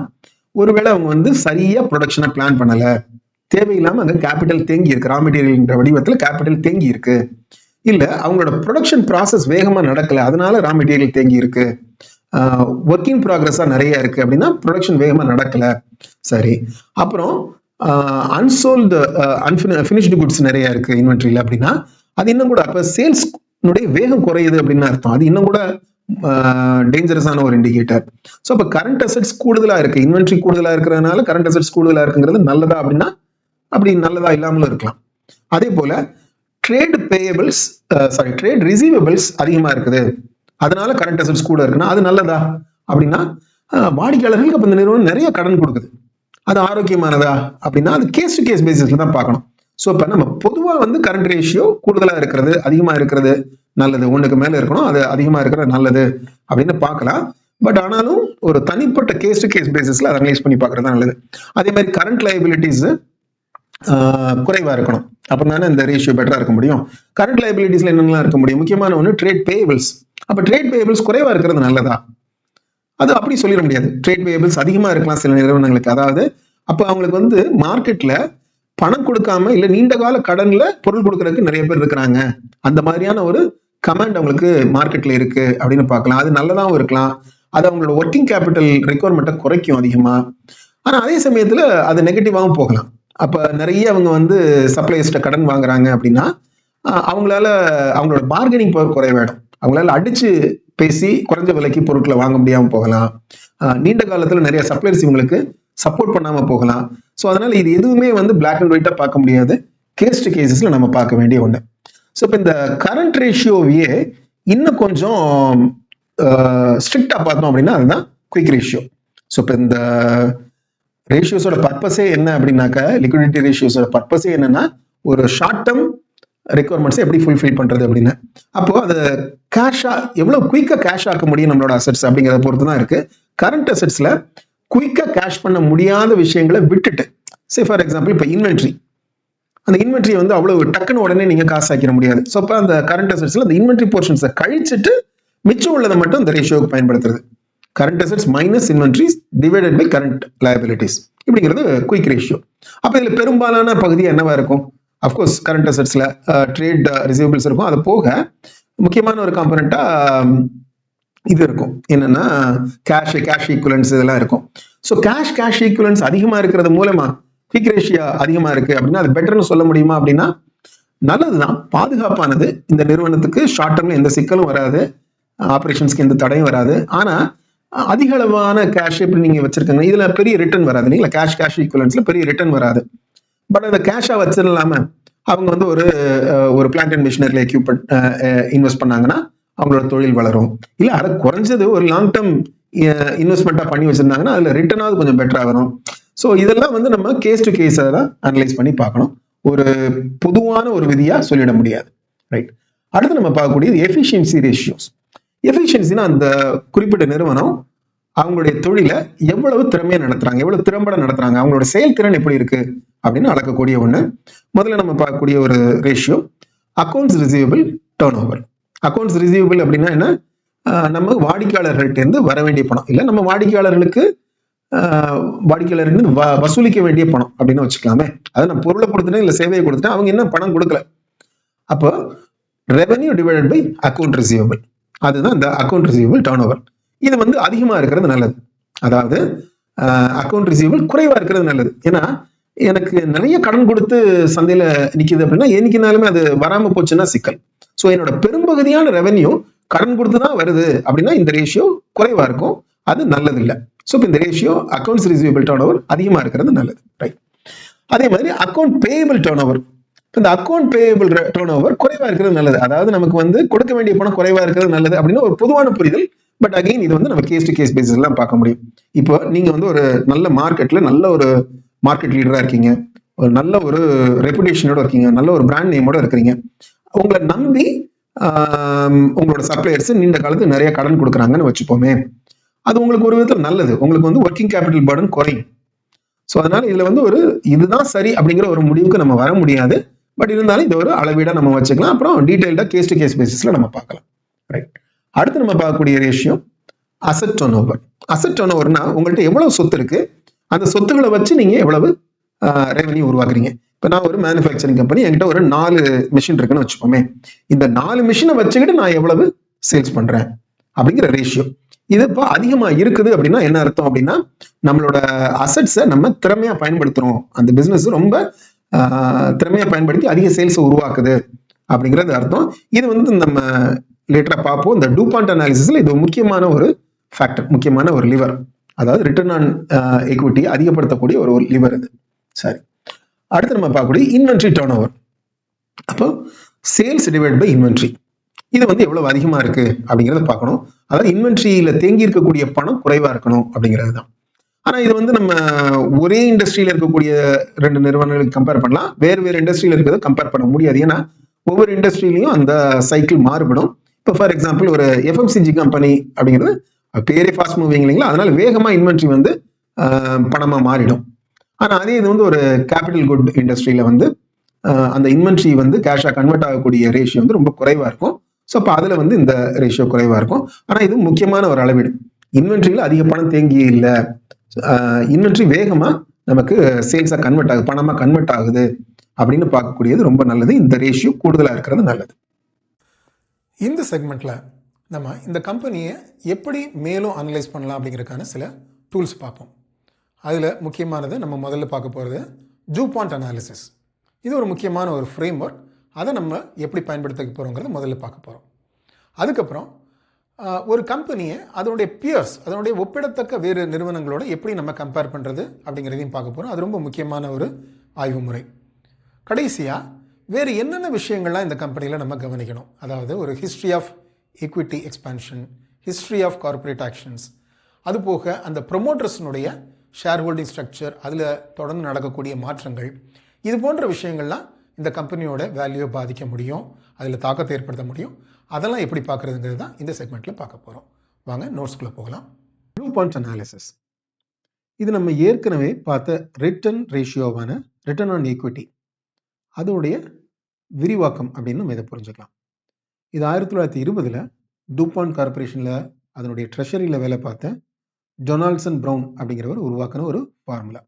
ஒருவேளை அவங்க வந்து சரியா ப்ரொடக்ஷனை பிளான் பண்ணல, தேவையில்லாம அங்க கேபிட்டல் தேங்கி இருக்கு, ரா மெட்டீரியல் வடிவத்துல கேபிட்டல் தேங்கி இருக்கு, இல்ல அவங்களோட ப்ரொடக்ஷன் ப்ராசஸ் வேகமா நடக்கல அதனால ரா மெட்டீரியல் தேங்கி இருக்கு, ஒர்க் இன் ப்ராக்ரஸா நிறைய இருக்கு அப்படின்னா ப்ரொடக்ஷன் வேகமா நடக்கல. சரி, அப்புறம் அன்சோல்டு ஃபினிஷ்டு குட்ஸ் நிறைய இருக்கு இன்வென்ட்ரியில அப்படின்னா அது இன்னும் கூட அப்ப சேல்ஸ் வேகம் குறையுது அப்படின்னு அர்த்தம். அது இன்னும் கூட டேஞ்சரஸான ஒரு இண்டிகேட்டர். ஸோ அப்ப கரண்ட் அசெட்ஸ் கூடுதலா இருக்கு, இன்வென்ட்ரி கூடுதலா இருக்கிறதுனால கரண்ட் அசெட்ஸ் கூடுதலா இருக்குங்கிறது நல்லதா அப்படின்னா அப்படி நல்லதா இல்லாமலும் இருக்கலாம். அதே போல ட்ரேட் பேயபிள்ஸ் ட்ரேட் ரிசீவபிள்ஸ் அதிகமா இருக்குது அதனால கரண்ட் அசெட்ஸ் கூட இருக்குன்னா அது நல்லதா அப்படின்னா வாடிக்கையாளர்களுக்கு அப்ப இந்த நிறுவனம் நிறைய கடன் கொடுக்குது, அது ஆரோக்கியமானதா அப்படின்னா அது கேஸ் டு கேஸ் பேசிஸ்ல தான் பார்க்கணும். ஸோ இப்போ நம்ம பொதுவாக வந்து கரண்ட் ரேஷியோ கூடுதலாக இருக்கிறது அதிகமாக இருக்கிறது நல்லது, ஒன்றுக்கு மேலே இருக்கணும், அது அதிகமாக இருக்கிறது நல்லது அப்படின்னு பார்க்கலாம். பட் ஆனாலும் ஒரு தனிப்பட்ட கேஸ் டு கேஸ் பேசிஸ்ல அதை அனலைஸ் பண்ணி பார்க்கறது தான் நல்லது. அதே மாதிரி கரண்ட் லைபிலிட்டிஸ் குறைவாக இருக்கணும், அப்போ தானே இந்த ரேஷியோ பெட்டராக இருக்க முடியும். கரண்ட் லைபிலிட்டிஸ்ல என்னென்னலாம் இருக்க முடியும், முக்கியமான ஒன்று ட்ரேட் பேயபிள்ஸ். அப்போ ட்ரேட் பேயபிள்ஸ் குறைவாக இருக்கிறது நல்லதா, அது அப்படி சொல்லிட முடியாது. ட்ரேட் பேயபிள்ஸ் அதிகமா இருக்கலாம் சில நிறுவனங்களுக்கு. அதாவது அப்ப அவங்களுக்கு வந்து மார்க்கெட்ல பணம் கொடுக்காம இல்ல நீண்ட கால கடன்ல பொருள் கொடுக்கறதுக்கு நிறைய பேர் இருக்கிறாங்க, அந்த மாதிரியான ஒரு கமாண்ட் அவங்களுக்கு மார்க்கெட்ல இருக்கு அப்படின்னு பார்க்கலாம். அது நல்லதாகவும் இருக்கலாம், அது அவங்களோட ஒர்க்கிங் கேபிட்டல் ரெக்குவயர்மெண்ட்டை குறைக்கும் அதிகமா. ஆனா அதே சமயத்துல அது நெகட்டிவாகவும் போகலாம். அப்ப நிறைய அவங்க வந்து சப்ளைஸ்ட கடன் வாங்குறாங்க அப்படின்னா அவங்களால அவங்களோட பார்கெனிங் பவர் குறைவாயிடும், அவங்களால அடிச்சு பேசி குறைஞ்ச விலைக்கு பொருட்களை வாங்க முடியாம போகலாம், நீண்ட காலத்துல நிறைய சப்ளையர்ஸ் இவங்களுக்கு சப்போர்ட் பண்ணாம போகலாம். ஸோ அதனால இது எதுவுமே வந்து பிளாக் அண்ட் ஒயிட்டா பார்க்க முடியாது, கேஸ் டு கேசஸ்ல நம்ம பார்க்க வேண்டிய ஒண்ணு. ஸோ இப்போ இந்த கரண்ட் ரேஷியோவையே இன்னும் கொஞ்சம் ஸ்ட்ரிக்டா பார்த்தோம் அப்படின்னா அதுதான் குயிக் ரேஷியோ. ஸோ இப்போ இந்த ரேஷியோஸோட பர்பஸே என்ன அப்படின்னாக்க, லிக்விடிட்டி ரேஷியோஸோட பர்பஸே என்னன்னா ஒரு ஷார்ட் டேர்ம் ரெக்குவயர்மெண்ட்ஸ் எப்படி ஃபுல்ஃபில் பண்றது அப்படின்னு. அப்போ அது கேஷா எவ்வளவு குயிக்கா கேஷ் ஆக்க முடியும் நம்மளோட அசெட்ஸ் அப்படிங்கிறத பொறுத்து தான் இருக்கு. கரண்ட் அசெட்ஸ்ல குயிக்கா கேஷ் பண்ண முடியாத விஷயங்களை விட்டுட்டு, சே ஃபார் எக்ஸாம்பிள் இப்போ இன்வென்ட்ரி, அந்த இன்வென்ட்ரியை வந்து அவ்வளவு டக்குன்னு உடனே நீங்க காசு ஆக்கிட முடியாது. ஸோ அப்போ அந்த கரண்ட் அசெட்ஸ்ல அந்த இன்வென்ட்ரி போர்ஷன்ஸை கழிச்சுட்டு மிச்சம் உள்ளதை மட்டும் இந்த ரேஷியோவுக்கு பயன்படுத்துறது. Current assets minus inventories divided by current liabilities இப்படிங்கிறது குயிக் ரேஷியோ. அப்போ இதுல பெரும்பாலான பகுதி என்னவா இருக்கும், அஃப்கோர்ஸ் கரண்ட் அசெட்ஸ்ல ட்ரேட் ரிசீவபிள்ஸ் இருக்கும், அது போக முக்கியமான ஒரு காம்பனண்டா இது இருக்கும், என்னன்னா கேஷ் ஈக்குவலன்ஸ் இதெல்லாம் இருக்கும். ஸோ கேஷ் ஈக்குவலன்ஸ் அதிகமா இருக்கிறது மூலமா குயிக் ரேஷியோ அதிகமா இருக்கு அப்படின்னா அது பெட்டர்னு சொல்ல முடியுமா அப்படின்னா நல்லதுதான், பாதுகாப்பானது, இந்த நிறுவனத்துக்கு ஷார்ட் டேர்ம்ல எந்த சிக்கலும் வராது, ஆபரேஷன்ஸ்க்கு எந்த தடையும் வராது. ஆனா அதிக அளவான கேஷ் இப்படி நீங்க வச்சிருக்காங்க, இதுல பெரிய ரிட்டர்ன் வராது இல்லைங்களா, கேஷ் ஈக்குவலன்ஸ்ல பெரிய ரிட்டர்ன் வராது. பட் அதை கேஷா வச்சிடலாம அவங்க வந்து ஒரு பிளான்ட் அண்ட் மிஷினரியில் எக்யூப்மெண்ட் இன்வெஸ்ட் பண்ணாங்கன்னா அவங்களோட தொழில் வளரும். இல்ல அதை குறைஞ்சது ஒரு லாங் டேர்ம் இன்வெஸ்ட்மெண்ட்டா பண்ணி வச்சிருந்தாங்கன்னா அதுல ரிட்டர்னாவது கொஞ்சம் பெட்டரா வரும். ஸோ இதெல்லாம் வந்து நம்ம கேஸ் டு கேஸ் தான் அனலைஸ் பண்ணி பார்க்கணும், ஒரு பொதுவான ஒரு விதியா சொல்லிட முடியாது. ரைட், அடுத்து நம்ம பார்க்கக்கூடியது எஃபிஷியன்சி ரேஷியோஸ். எஃபிஷியன்சினா அந்த குறிப்பிட்ட நிறுவனம் அவங்களுடைய தொழிலை எவ்வளவு திறமையா நடத்துறாங்க, எவ்வளவு திறம்பட நடத்துறாங்க, அவங்களோட செயல்திறன் எப்படி இருக்கு அப்படின்னு அளக்கக்கூடிய ஒண்ணு. முதல்ல நம்ம பார்க்கக்கூடிய ஒரு ratio accounts receivable turn over. Accounts receivable அப்படின்னா என்ன, நம்ம வாடிக்கையாளர்கள்ட்டேருந்து வர வேண்டிய பணம், இல்லை நம்ம வாடிக்கையாளருக்கு வசூலிக்க வேண்டிய பணம் அப்படின்னு வச்சுக்கலாமே. அதை நான் பொருளை கொடுத்துட்டேன் இல்லை சேவையை கொடுத்துட்டேன், அவங்க என்ன பணம் கொடுக்கல. அப்போ revenue divided by account receivable, அதுதான் இந்த அக்கௌண்ட் ரிசீவபிள் டர்ன் ஓவர். இது வந்து அதிகமாக இருக்கிறது நல்லது. அதாவது அக்கௌண்ட் ரிசீவபிள் குறைவாக இருக்கிறது நல்லது. ஏன்னா எனக்கு நிறைய கடன் கொடுத்து சந்தையில் நிற்கிது அப்படின்னா என்னைக்குனாலுமே அது வராமல் போச்சுன்னா சிக்கல். ஸோ என்னோட பெரும்பகுதியான ரெவென்யூ கடன் கொடுத்து தான் வருது அப்படின்னா இந்த ரேஷியோ குறைவாக இருக்கும், அது நல்லது இல்லை. ஸோ இப்போ இந்த ratio accounts receivable turn over அதிகமாக இருக்கிறது நல்லது, ரைட். அதே மாதிரி அக்கௌண்ட் பேயபிள் டர்ன் ஓவர், இந்த அக்கௌண்ட் பேயபிள் டர்ன் ஓவர் குறைவாக இருக்கிறது நல்லது. அதாவது நமக்கு வந்து கொடுக்க வேண்டிய பணம் குறைவாக இருக்கிறது நல்லது அப்படின்னு ஒரு பொதுவான புரிதல். பட் அகைன் இது வந்து நம்ம கேஸ் டு கேஸ் பேசிஸ்லாம் பார்க்க முடியும். இப்போ நீங்க வந்து ஒரு நல்ல மார்க்கெட்ல நல்ல ஒரு மார்க்கெட் லீடரா இருக்கீங்க, ஒரு நல்ல ஒரு ரெப்புடேஷனோட இருக்கீங்க, நல்ல ஒரு பிராண்ட் நேமோட இருக்கிறீங்க. உங்களை நம்பி உங்களோட சப்ளையர்ஸ் நீண்ட காலத்துக்கு நிறைய கடன் கொடுக்குறாங்கன்னு வச்சுப்போமே. அது உங்களுக்கு ஒரு விதத்தில் நல்லது, உங்களுக்கு வந்து ஒர்க்கிங் கேபிட்டல் பர்டன் குறையும். ஸோ அதனால இதுல வந்து ஒரு இதுதான் சரி அப்படிங்கிற ஒரு முடிவுக்கு நம்ம வர முடியாது. பட் இருந்தாலும் இது ஒரு அளவீடா நம்ம வச்சுக்கலாம். அப்புறம் டீடைல்டா கேஸ் டு கேஸ் பேசிஸ்ல நம்ம பார்க்கலாம், ரைட். அடுத்து நம்ம பார்க்கக்கூடிய ratio asset turnover. Asset turn ஓவர்னா உங்கள்கிட்ட எவ்வளவு சொத்து இருக்கு, அந்த சொத்துக்களை வச்சு நீங்க எவ்வளவு ரெவன்யூ உருவாக்குறீங்க. இப்போ நான் ஒரு மேனுஃபேக்சரிங் கம்பெனி, என்கிட்ட ஒரு 4 மிஷின் இருக்குன்னு வச்சுக்கோமே. இந்த 4 மிஷினை வச்சுக்கிட்டு நான் எவ்வளவு சேல்ஸ் பண்றேன் அப்படிங்கிற ரேஷியோ. இது இப்போ அதிகமா இருக்குது அப்படின்னா என்ன அர்த்தம் அப்படின்னா நம்மளோட அசெட்ஸை நம்ம திறமையா பயன்படுத்துறோம், அந்த பிசினஸ் ரொம்ப திறமையா பயன்படுத்தி அதிக சேல்ஸ் உருவாக்குது அப்படிங்கிறது அர்த்தம். இது வந்து நம்ம லேட்டரா பார்ப்போம். இந்த டூபாண்ட் அனாலிசிஸ்ல இது முக்கியமான ஒரு ஃபேக்டர், முக்கியமான ஒரு லிவர். அதாவது ரிட்டர்ன் ஆன் எக்விட்டி அதிகப்படுத்தக்கூடிய ஒரு லிவர் இது. சரி, அடுத்து நம்ம பார்க்கக்கூடிய இன்வென்ட்ரி டர்ன் ஓவர். அப்போ சேல்ஸ் டிவைட் பை இன்வென்ட்ரி, இது வந்து எவ்வளவு அதிகமா இருக்கு அப்படிங்கிறத பார்க்கணும். அதாவது இன்வென்ட்ரியில தேங்கி இருக்கக்கூடிய பணம் குறைவா இருக்கணும் அப்படிங்கிறது தான். ஆனா இது வந்து நம்ம ஒரே இண்டஸ்ட்ரியில இருக்கக்கூடிய 2 நிறுவனங்களுக்கு கம்பேர் பண்ணலாம், வேறு வேறு இண்டஸ்ட்ரியில இருக்கிறத கம்பேர் பண்ண முடியாது. ஏன்னா ஒவ்வொரு இண்டஸ்ட்ரியிலையும் அந்த சைக்கிள் மாறுபடும். இப்போ ஃபார் எக்ஸாம்பிள் ஒரு எஃப்எம்சிஜி கம்பெனி அப்படிங்கிறது பேரே ஃபாஸ்ட் மூவிங் இல்லைங்களா, அதனால வேகமா இன்வென்ட்ரி வந்து பணமா மாறிடும். ஆனா அதே இது வந்து ஒரு கேபிட்டல் குட் இண்டஸ்ட்ரியில வந்து அந்த இன்வென்ட்ரி வந்து கேஷா கன்வெர்ட் ஆகக்கூடிய ரேஷியோ வந்து ரொம்ப குறைவா இருக்கும். ஸோ அப்போ அதுல வந்து இந்த ரேஷியோ குறைவா இருக்கும். ஆனா இது முக்கியமான ஒரு அளவீடு. இன்வென்ட்ரியில அதிக பணம் தேங்கி இல்லை, இன்வென்ட்ரி வேகமா நமக்கு சேல்ஸா கன்வெர்ட் ஆகுது, பணமா கன்வெர்ட் ஆகுது அப்படின்னு பார்க்கக்கூடியது ரொம்ப நல்லது. இந்த ரேஷியோ கூடுதலா இருக்கிறது நல்லது. இந்த செக்மெண்ட்ல நம்ம இந்த கம்பெனியை எப்படி மேலும் அனலைஸ் பண்ணலாம் அப்படிங்கிறதுக்கான சில டூல்ஸ் பார்ப்போம். அதில் முக்கியமானது நம்ம முதல்ல பார்க்க போகிறது டூபாண்ட் அனாலிசிஸ். இது ஒரு முக்கியமான ஒரு ஃப்ரேம் ஒர்க். அதை நம்ம எப்படி பயன்படுத்த போகிறோங்கிறத முதல்ல பார்க்க போகிறோம். அதுக்கப்புறம் ஒரு கம்பெனியை அதனுடைய பியர்ஸ், அதனுடைய ஒப்பிடத்தக்க வேறு நிறுவனங்களோட எப்படி நம்ம கம்பேர் பண்ணுறது அப்படிங்கிறதையும் பார்க்க போகிறோம். அது ரொம்ப முக்கியமான ஒரு ஆய்வு முறை. கடைசியாக வேறு என்னென்ன விஷயங்கள்லாம் இந்த கம்பெனியில் நம்ம கவனிக்கணும், அதாவது ஒரு history of equity expansion, history of corporate actions, அதுபோக அந்த ப்ரொமோட்டர்ஸினுடைய ஷேர் ஹோல்டிங் ஸ்ட்ரக்சர், அதில் தொடர்ந்து நடக்கக்கூடிய மாற்றங்கள், இது போன்ற விஷயங்கள்லாம் இந்த கம்பெனியோட வேல்யூவை பாதிக்க முடியும், அதில் தாக்கத்தை ஏற்படுத்த முடியும். அதெல்லாம் எப்படி பார்க்குறதுங்கிறது தான் இந்த செக்மெண்ட்டில் பார்க்க போகிறோம். வாங்க நோட்ஸ்குள்ளே போகலாம். டூபாண்ட் அனாலிசிஸ் இது நம்ம ஏற்கனவே பார்த்த ரிட்டர்ன் ரேஷியோவான ரிட்டர்ன் ஆன் ஈக்விட்டி அதோடைய விரிவாக்கம் அப்படின்னு நம்ம இதை புரிஞ்சுக்கலாம். இது 1920 டூபாண்ட் கார்பரேஷனில் அதனுடைய ட்ரெஷரியில் வேலை பார்த்த டொனால்ட்சன் ப்ரவுன் அப்படிங்கிறவர் உருவாக்கின ஒரு ஃபார்முலா.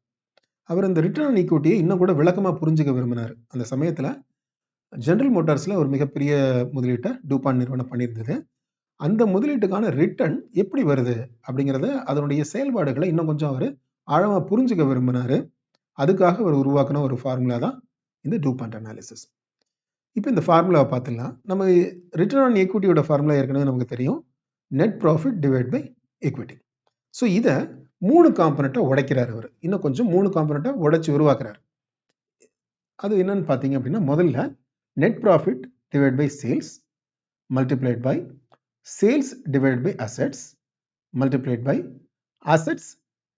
அவர் இந்த ரிட்டர்ன் ஆன் ஈக்விட்டியை இன்னும் கூட விளக்கமாக புரிஞ்சுக்க விரும்பினார். அந்த சமயத்தில் ஜெனரல் மோட்டார்ஸில் ஒரு மிகப்பெரிய முதலீட்டை டூபாண்ட் நிறுவனம் பண்ணியிருந்தது. அந்த முதலீட்டுக்கான ரிட்டர்ன் எப்படி வருது அப்படிங்கிறத, அதனுடைய செயல்பாடுகளை இன்னும் கொஞ்சம் அவர் ஆழமாக புரிஞ்சுக்க விரும்பினார். அதுக்காக அவர் உருவாக்கின ஒரு ஃபார்முலா தான் இந்த டூபாண்ட் அனாலிசிஸ். இப்போ இந்த ஃபார்முலாவை பார்த்துக்கலாம். நம்ம ரிட்டர்ன் ஆன் ஈக்விட்டியோட ஃபார்முலா ஏற்கனவே நமக்கு தெரியும், net profit divide by equity. So இதை 3 காம்பனண்ட்டாக உடைக்கிறார் அவர். இன்னும் கொஞ்சம் 3 காம்பனண்ட்டாக உடைச்சு உருவாக்குறாரு. அது என்னன்னு பார்த்தீங்க அப்படின்னா, முதல்ல net profit divide by sales multiplied by sales divide by assets multiplied by assets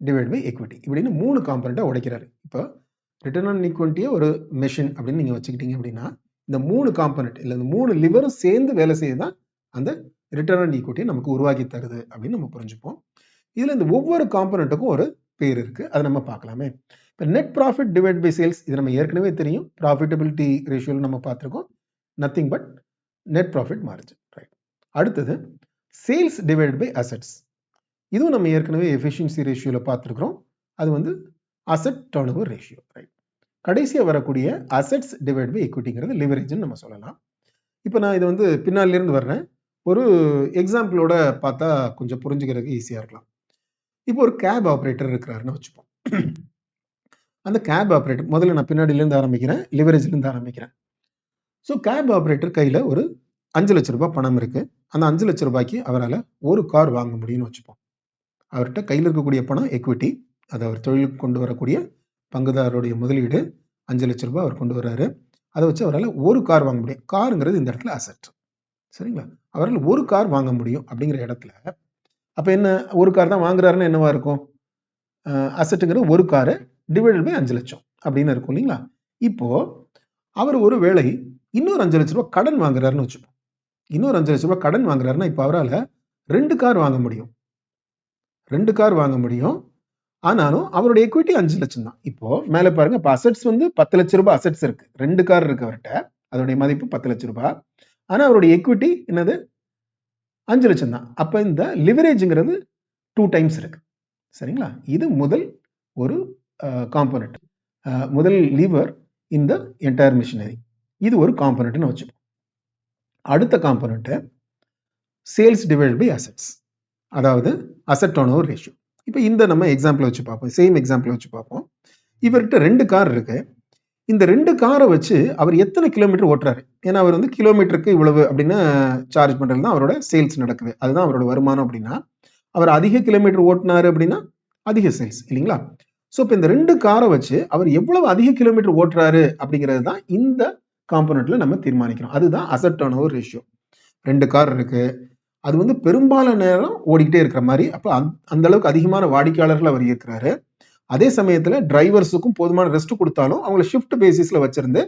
divide by equity, இப்படின்னு 3 காம்பனண்ட்டாக உடைக்கிறாரு. இப்போ ரிட்டர்ன் ஆன் ஈக்விட்டியை ஒரு மெஷின் அப்படின்னு நீங்கள் வச்சுக்கிட்டீங்க அப்படின்னா, இந்த 3 காம்பனண்ட் இல்லை இந்த 3 லிவரும் சேர்ந்து வேலை செய்யுதான் அந்த ரிட்டர்ன் ஆன் ஈக்விட்டியை நமக்கு உருவாக்கி தருது அப்படின்னு நம்ம புரிஞ்சுப்போம். இதில் இந்த ஒவ்வொரு காம்பனண்ட்டுக்கும் ஒரு பேர் இருக்கு, அதை நம்ம பார்க்கலாமே. இப்போ net profit divide by sales, இது நம்ம ஏற்கனவே தெரியும், ப்ராஃபிட்டபிலிட்டி ரேஷியோவில் நம்ம பார்த்துருக்கோம். Nothing but net profit margin, right. அடுத்தது சேல்ஸ் டிவைடட் பை அசெட்ஸ். இதுவும் நம்ம ஏற்கனவே எஃபிஷியன்சி ரேஷியோவில் பார்த்துருக்குறோம். அது வந்து asset turnover ratio, right. கடைசியாக வரக்கூடிய அசெட்ஸ் டிவைட் பை எக்விட்டிங்கிறது லிவரேஜ்னு நம்ம சொல்லலாம். இப்போ நான் இதை வந்து பின்னாலிருந்து வர்றேன். ஒரு எக்ஸாம்பிளோட பார்த்தா கொஞ்சம் புரிஞ்சுக்கிறதுக்கு ஈஸியாக இருக்கலாம். இப்போ ஒரு கேப் ஆப்ரேட்டர் இருக்கிறாருன்னு வச்சுப்போம். அந்த கேப் ஆப்ரேட்டர் முதல்ல நான் பின்னாடியிலேருந்து ஆரம்பிக்கிறேன், லிவரேஜ்லேருந்து ஆரம்பிக்கிறேன். ஸோ கேப் ஆப்ரேட்டர் கையில் ஒரு 5 லட்ச ரூபாய் பணம் இருக்கு. அந்த 5 லட்ச ரூபாய்க்கு அவரால் ஒரு கார் வாங்க முடியும்னு வச்சுப்போம். அவர்கிட்ட கையில் இருக்கக்கூடிய பணம் எக்விட்டி, அது அவர் தொழிலுக்கு கொண்டு வரக்கூடிய பங்குதாரருடைய முதலீடு 5 லட்ச ரூபாய் அவர் கொண்டு வர்றாரு. அதை வச்சு அவரால் ஒரு கார் வாங்க முடியும். காருங்கிறது இந்த இடத்துல அசெட், சரிங்களா? அவரால் ஒரு கார் வாங்க முடியும் அப்படிங்கிற இடத்துல அப்போ என்ன, ஒரு கார் தான் வாங்குறாருன்னு என்னவா இருக்கும்? அசெட்டுங்கிற ஒரு காரு டிவைடட் பை 5 லட்சம் அப்படின்னு இருக்கும் இல்லைங்களா? இப்போ அவர் ஒரு வேளை இன்னொரு 5 லட்ச ரூபாய் கடன் வாங்குறாருன்னு வச்சுப்போம். இன்னொரு 5 லட்ச ரூபாய் கடன் வாங்குறாருன்னா இப்போ அவரால் 2 கார் வாங்க முடியும். 2 கார் வாங்க முடியும். ஆனாலும் அவருடைய எக்விட்டி 5 லட்சம் தான். இப்போ மேலே பாருங்க, இப்போ அசெட்ஸ் வந்து 10 லட்ச ரூபாய் அசெட்ஸ் இருக்கு. 2 கார் இருக்கு அவர்கிட்ட, அதோடைய மதிப்பு 10 லட்ச ரூபாய். ஆனா அவருடைய எக்விட்டி என்னது, 5 லட்சம் தான். அப்ப இந்த லிவரேஜ்ங்கிறது 2 டைம்ஸ் இருக்கு, சரிங்களா? இது முதல் ஒரு காம்போனன்ட், முதல் லீவர் இந்த என்டையர் மிஷினரி. இது ஒரு காம்போனன்ட்னு வச்சுப்போம். அடுத்த component sales divide by assets, அதாவது அசெட் டர்ன் ஓவர் ரேஷியோ. இப்போ இந்த நம்ம எக்ஸாம்பிள் வச்சு பார்ப்போம், சேம் எக்ஸாம்பிள் வச்சு பார்ப்போம். இவர்கிட்ட 2 கார் இருக்கு. இந்த 2 காரை வச்சு அவர் எத்தனை கிலோமீட்டர் ஓட்டுறாரு? ஏன்னா அவர் வந்து கிலோமீட்டருக்கு இவ்வளவு அப்படின்னு சார்ஜ் பண்றது தான் அவரோட சேல்ஸ் நடக்குது, அதுதான் அவரோட வருமானம். அப்படின்னா அவர் அதிக கிலோமீட்டர் ஓட்டினாரு அப்படின்னா அதிக சேல்ஸ் இல்லைங்களா? ஸோ இப்போ இந்த 2 காரை வச்சு அவர் எவ்வளவு அதிக கிலோமீட்டர் ஓட்டுறாரு அப்படிங்கிறது தான் இந்த காம்போனன்ட்ல நம்ம தீர்மானிக்கிறோம். அதுதான் asset turnover ratio. 2 car இருக்கு, அது வந்து பெரும்பாலான நேரம் ஓடிக்கிட்டே இருக்கிற மாதிரி. அப்போ அந்த அளவுக்கு அதிகமான வாடிக்கையாளர்கள் அவர் இருக்கிறாரு. அதே சமயத்தில் டிரைவர்ஸுக்கும் போதுமான ரெஸ்ட் கொடுத்தாலும் அவங்கள ஷிஃப்ட் பேசிஸ்ல வச்சிருந்து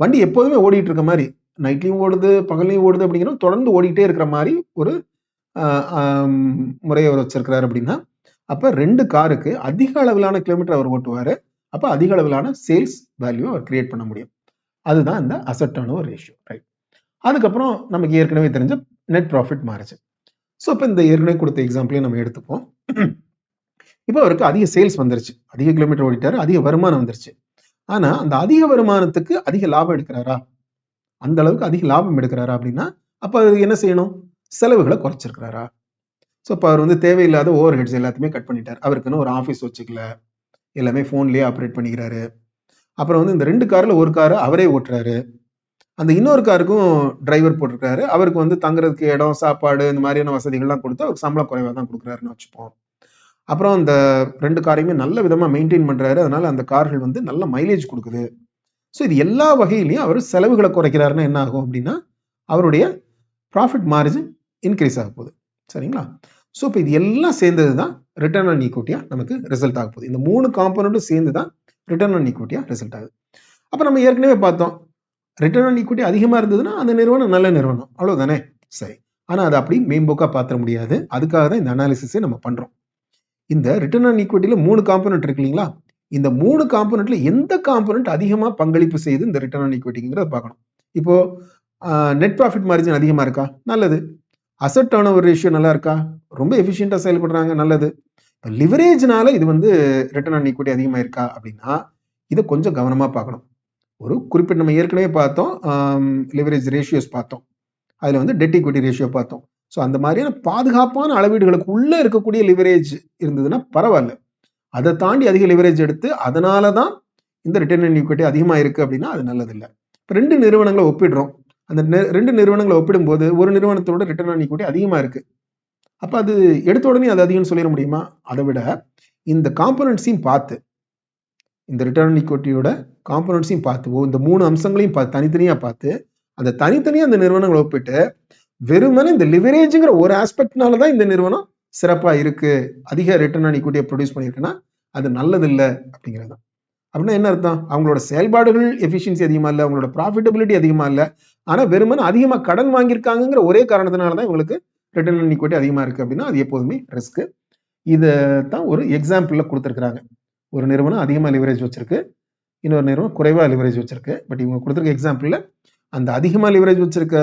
வண்டி எப்போதுமே ஓடிட்டு இருக்க மாதிரி, நைட்லையும் ஓடுது பகல்லையும் ஓடுது அப்படிங்கிறோம், தொடர்ந்து ஓடிக்கிட்டே இருக்கிற மாதிரி ஒரு முறையை அவர் வச்சிருக்கிறாரு. அப்படின்னா அப்போ 2 காருக்கு அதிக அளவிலான கிலோமீட்டர் அவர் ஓட்டுவார். அப்போ அதிக அளவிலான சேல்ஸ் வேல்யூ அவர் கிரியேட் பண்ண முடியும். அதுதான் இந்த asset turnover ratio, right. அதுக்கப்புறம் நமக்கு ஏற்கனவே தெரிஞ்ச நெட் ப்ராஃபிட் மார்ஜின். ஸோ இப்போ இந்த ஏற்கனவே கொடுத்த எக்ஸாம்பிளையும் நம்ம எடுத்துப்போம். இப்போ அவருக்கு அதிக சேல்ஸ் வந்துருச்சு, அதிக கிலோமீட்டர் ஓடிட்டாரு, அதிக வருமானம் வந்துருச்சு. ஆனா அந்த அதிக வருமானத்துக்கு அதிக லாபம் எடுக்கிறாரா? அந்த அளவுக்கு அதிக லாபம் எடுக்கிறாரா அப்படின்னா அப்ப அது என்ன செய்யணும்? செலவுகளை குறைச்சிருக்கிறாரா? ஸோ இப்போ அவர் வந்து தேவையில்லாத ஓவர் ஹெட்ஸ் எல்லாத்தையுமே கட் பண்ணிட்டார். அவருக்குன்னு ஒரு ஆஃபீஸ் வச்சுக்கல, எல்லாமே ஃபோன்லேயே ஆப்ரேட் பண்ணிக்கிறாரு. அப்புறம் வந்து இந்த 2 காரில் ஒரு காரை அவரே ஓட்டுறாரு. அந்த இன்னொரு காருக்கும் டிரைவர் போட்டிருக்காரு. அவருக்கு வந்து தங்குறதுக்கு இடம், சாப்பாடு, இந்த மாதிரியான வசதிகள்லாம் கொடுத்து அவருக்கு சம்பளம் குறைவாக தான் கொடுக்குறாருன்னு வச்சுப்போம். அப்புறம் அந்த 2 காரையுமே நல்ல விதமாக மெயின்டைன் பண்ணுறாரு. அதனால அந்த கார்கள் வந்து நல்ல மைலேஜ் கொடுக்குது. ஸோ இது எல்லா வகையிலையும் அவர் செலவுகளை குறைக்கிறாருன்னா என்ன ஆகும் அப்படின்னா அவருடைய ப்ராஃபிட் மார்ஜின் இன்க்ரீஸ் ஆக போகுது, சரிங்களா? ஸோ இப்போ இது எல்லாம் சேர்ந்தது தான் ரிட்டர்ன் ஆன் ஈக்விட்டியாக நமக்கு ரிசல்ட் ஆக போகுது. இந்த 3 காம்போனண்ட்டும் சேர்ந்து தான் ரிட்டர்ன் ஆன் ஈக்விட்டியாக ரிசல்ட் ஆகுது. அப்போ நம்ம ஏற்கனவே பார்த்தோம், ரிட்டர்ன் ஆன் ஈக்விட்டி அதிகமாக இருந்ததுன்னா அந்த நிறுவனம் நல்ல நிறுவனம், அவ்வளோதானே? சரி. ஆனால் அது அப்படி மேம்போக்காக பார்த்துட முடியாது. அதுக்காக தான் இந்த அனாலிசிஸே நம்ம பண்ணுறோம். இந்த ரிட்டர்ன் ஆன் ஈக்விட்டியில் 3 காம்போனன்ட் இருக்கு இல்லைங்களா? இந்த 3 காம்போனன்ட்ல எந்த காம்போனன்ட் அதிகமாக பங்களிப்பு செய்யுது இந்த ரிட்டர்ன் ஆன் ஈக்விட்டிங்கிறத பார்க்கணும். இப்போ நெட் ப்ராஃபிட் மார்ஜின் அதிகமாக இருக்கா? நல்லது. அசெட் டர்ன் ஓவர் ரேஷியோ நல்லா இருக்கா? ரொம்ப எஃபிஷியண்டாக செயல்படுறாங்க, நல்லது. இப்போ லிவரேஜ்னால இது வந்து ரிட்டர்ன் ஆன் ஈக்விட்டி அதிகமாக இருக்கா அப்படின்னா இதை கொஞ்சம் கவனமாக பார்க்கணும். ஒரு குறிப்பிட்ட நம்ம ஏற்கனவே பார்த்தோம், லிவரேஜ் ரேஷியோஸ் பார்த்தோம், அதில் வந்து டெட் ஈக்விட்டி ரேஷியோ பார்த்தோம். ஸோ அந்த மாதிரியான பாதுகாப்பான அளவீடுகளுக்கு உள்ளே இருக்கக்கூடிய லிவரேஜ் இருந்ததுன்னா பரவாயில்ல. அதை தாண்டி அதிக லிவரேஜ் எடுத்து அதனால தான் இந்த ரிட்டர்ன் ஆன் ஈக்விட்டி அதிகமாக இருக்குது அப்படின்னா அது நல்லதில்லை. இப்போ 2 நிறுவனங்களை ஒப்பிடுறோம். அந்த 2 நிறுவனங்களை ஒப்பிடும்போது ஒரு நிறுவனத்தோட ரிட்டர்ன் ஆன் ஈக்விட்டி அதிகமாக இருக்குது. அப்போ அது எடுத்த உடனே அது அதிகம்னு சொல்லிட முடியுமா? அதை விட இந்த காம்போனன்ட்ஸையும் பார்த்து, இந்த ரிட்டர்ன் ஆன் ஈக்விட்டியோட காம்போனன்ட்ஸையும் பார்த்து, இந்த 3 அம்சங்களையும் பார்த்து தனித்தனியாக பார்த்து அந்த தனித்தனியாக அந்த நிறுவனங்களை ஒப்பிட்டு வெறுமனே இந்த லிவரேஜ்ங்கிற ஒரு ஆஸ்பெக்ட்னால தான் இந்த நிறுவனம் சிறப்பாக இருக்கு, அதிக ரிட்டர்ன் ஆன் ஈக்விட்டியை ப்ரொடியூஸ் பண்ணியிருக்குன்னா அது நல்லதில்லை அப்படிங்கிறது தான். அப்படின்னா என்ன அர்த்தம்? அவங்களோட செயல்பாடுகள் எஃபிஷியன்சி அதிகமாக இல்லை, அவங்களோட ப்ராஃபிட்டபிலிட்டி அதிகமாக இல்லை, ஆனால் வெறுமனே அதிகமாக கடன் வாங்கியிருக்காங்கிற ஒரே காரணத்தினால தான் இவங்களுக்கு ரிட்டர்ன் ஆன் ஈக்விட்டி அதிகமாக இருக்குது அப்படின்னா அது எப்போதுமே ரிஸ்க்கு. இதை தான் ஒரு எக்ஸாம்பிளில் கொடுத்துருக்குறாங்க. ஒரு நிறுவனம் அதிகமாக லிவரேஜ் வச்சிருக்கு, இன்னொரு நிறுவனம் குறைவாக லிவரேஜ் வச்சிருக்கு. பட் இவங்க கொடுத்துருக்க எக்ஸாம்பிளில் அந்த அதிகமாக லிவரேஜ் வச்சிருக்க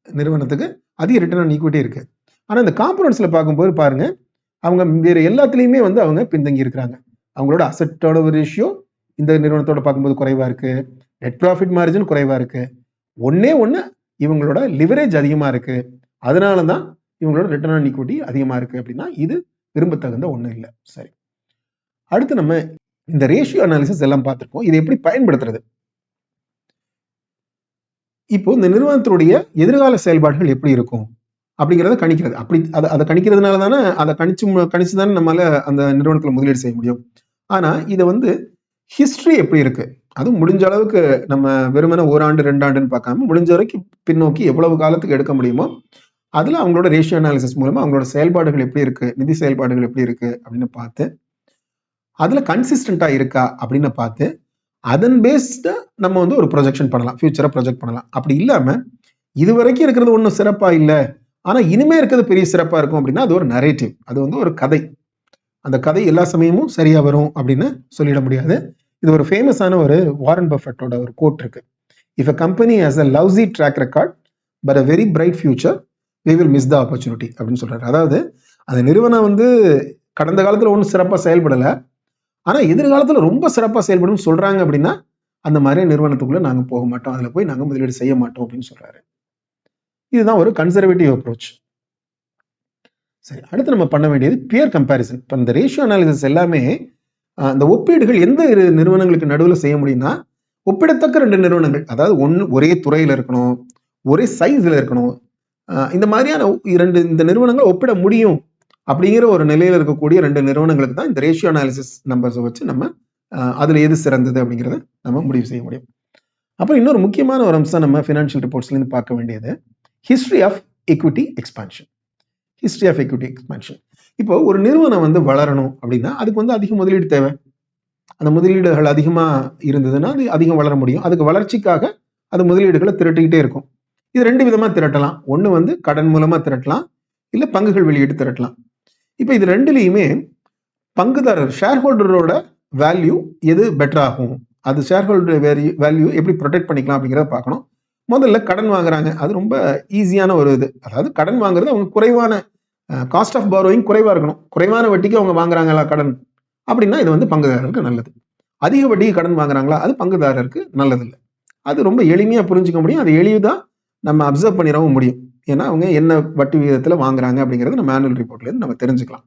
நிறுவனத்துக்கு அதிக ரிட்டர்ன் ஆன் ஈக்விட்டி இருக்கு, ஆனால் இந்த காம்பனன்ட்ஸில் பார்க்கும்போது பாருங்க, அவங்க வேறு எல்லாத்துலேயுமே வந்து அவங்க பின்தங்கி இருக்கிறாங்க. அவங்களோட அசட்டோட ரேஷியோ இந்த நிறுவனத்தோட பார்க்கும்போது குறைவாக இருக்கு, நெட் ப்ராஃபிட் மார்ஜின் குறைவாக இருக்கு, ஒன்னே ஒன்று இவங்களோட லிவரேஜ் அதிகமாக இருக்கு, அதனால தான் இவங்களோட ரிட்டர்ன் ஆன் ஈக்விட்டி அதிகமாக இருக்கு. அப்படின்னா இது விரும்பத்தகுந்த ஒன்றும் இல்லை. சரி, அடுத்து நம்ம இந்த ரேஷியோ அனாலிசிஸ் எல்லாம் பார்த்துருக்கோம். இதை எப்படி பயன்படுத்துறது? இப்போ இந்த நிறுவனத்தினுடைய எதிர்கால செயல்பாடுகள் எப்படி இருக்கும் அப்படிங்கிறத கணிக்கிறது. அப்படி அதை கணிக்கிறதுனால தானே அதை கணிச்சு தானே நம்மளால அந்த நிறுவனத்தில் முதலீடு செய்ய முடியும். ஆனா இதை வந்து ஹிஸ்டரி எப்படி இருக்கு, அதுவும் முடிஞ்ச அளவுக்கு நம்ம வெறுமனே ஓராண்டு 2 ஆண்டுன்னு பார்க்காம முடிஞ்ச வரைக்கும் பின்னோக்கி எவ்வளவு காலத்துக்கு எடுக்க முடியுமோ அதுல அவங்களோட ரேஷியோ அனாலிசிஸ் மூலமா அவங்களோட செயல்பாடுகள் எப்படி இருக்கு, நிதி செயல்பாடுகள் எப்படி இருக்கு அப்படின்னு பார்த்து அதுல கன்சிஸ்டண்டா இருக்கா அப்படின்னு பார்த்து அதன் பேஸ்ட நம்ம வந்து ஒரு ப்ரொஜெக்ஷன் பண்ணலாம், ஃபியூச்சரை ப்ரொஜெக்ட் பண்ணலாம். அப்படி இல்லாம இது வரைக்கும் இருக்கிறது ஒன்றும் சிறப்பா இல்லை, ஆனா இனிமே இருக்கிறது பெரிய சிறப்பா இருக்கும் அப்படின்னா அது ஒரு நரேட்டிவ், அது வந்து ஒரு கதை. அந்த கதை எல்லா சமயமும் சரியா வரும் அப்படின்னு சொல்லிட முடியாது. இது ஒரு ஃபேமஸான ஒரு வாரன் பஃபெட்டோட ஒரு கோட் இருக்கு. If a company has a lousy track record but a very bright future we will miss the opportunity அப்படின்னு சொல்றாரு. அதாவது அந்த நிறுவனம் வந்து கடந்த காலத்துல ஒன்றும் சிறப்பாக செயல்படலை, ஆனா எதிர்காலத்துல ரொம்ப சிறப்பாக செயல்படும் சொல்றாங்க அப்படின்னா அந்த மாதிரி நிறுவனத்துக்குள்ள நாங்க போக மாட்டோம், அதுல போய் நாங்க முதலீடு செய்ய மாட்டோம் அப்படின்னு சொல்றாரு. இதுதான் ஒரு கன்சர்வேட்டிவ் அப்ரோச். சரி, அடுத்து நம்ம பண்ண வேண்டியது பியர் கம்பேரிசன். இப்போ இந்த ரேஷியோ அனாலிசிஸ் எல்லாமே அந்த ஒப்பீடுகள் எந்த நிறுவனங்களுக்கு நடுவில் செய்ய முடியும்னா ஒப்பிடத்தக்க 2 நிறுவனங்கள், அதாவது ஒரே துறையில இருக்கணும், ஒரே சைஸ்ல இருக்கணும், இந்த மாதிரியான இந்த நிறுவனங்கள் ஒப்பிட முடியும் அப்படிங்கிற ஒரு நிலையில இருக்கக்கூடிய 2 நிறுவனங்களுக்கு தான் இந்த ரேஷியோ அனாலிசிஸ் நம்பர்ஸை வச்சு நம்ம அதுல எது சிறந்தது அப்படிங்கிறத நம்ம முடிவு செய்ய முடியும். அப்புறம் இன்னொரு முக்கியமான ஒரு அம்சம் நம்ம ஃபினான்ஷியல் ரிப்போர்ட்ஸ்லேருந்து பார்க்க வேண்டியது history of equity expansion. History of equity expansion. இப்போ ஒரு நிறுவனம் வந்து வளரணும் அப்படின்னா அதுக்கு வந்து அதிக முதலீடு தேவை. அந்த முதலீடுகள் அதிகமாக இருந்ததுன்னா அது அதிகம் வளர முடியும். அதுக்கு வளர்ச்சிக்காக அது முதலீடுகளை திரட்டிக்கிட்டே இருக்கும். இது 2 விதமாக திரட்டலாம். ஒன்று வந்து கடன் மூலமாக திரட்டலாம், இல்லை பங்குகள் வெளியிட்டு திரட்டலாம். இப்போ இது 2லையுமே பங்குதாரர் ஷேர் ஹோல்டரோட வேல்யூ எது பெட்டர் ஆகும், அது ஷேர் ஹோல்டர் வேல்யூ எப்படி ப்ரொடெக்ட் பண்ணிக்கலாம் அப்படிங்கிறத பார்க்கணும். முதல்ல கடன் வாங்குறாங்க, அது ரொம்ப ஈஸியான ஒரு இது. அதாவது கடன் வாங்குறது அவங்க குறைவான காஸ்ட் ஆஃப் பாரோயிங் குறைவாக இருக்கணும், குறைவான வட்டிக்கு அவங்க வாங்குறாங்களா கடன் அப்படின்னா இது வந்து பங்குதாரருக்கு நல்லது. அதிக வட்டிக்கு கடன் வாங்குறாங்களா அது பங்குதாரருக்கு நல்லதில்லை. அது ரொம்ப எளிமையாக புரிஞ்சுக்க முடியும், அது எளிதாக நம்ம அப்சர்வ் பண்ணிடவும் முடியும். ஏன்னா அவங்க என்ன வட்டி விகிதத்தில் வாங்குறாங்க அப்படிங்கிறது நம்ம ஆனுவல் ரிப்போர்ட்லேருந்து நம்ம தெரிஞ்சுக்கலாம்.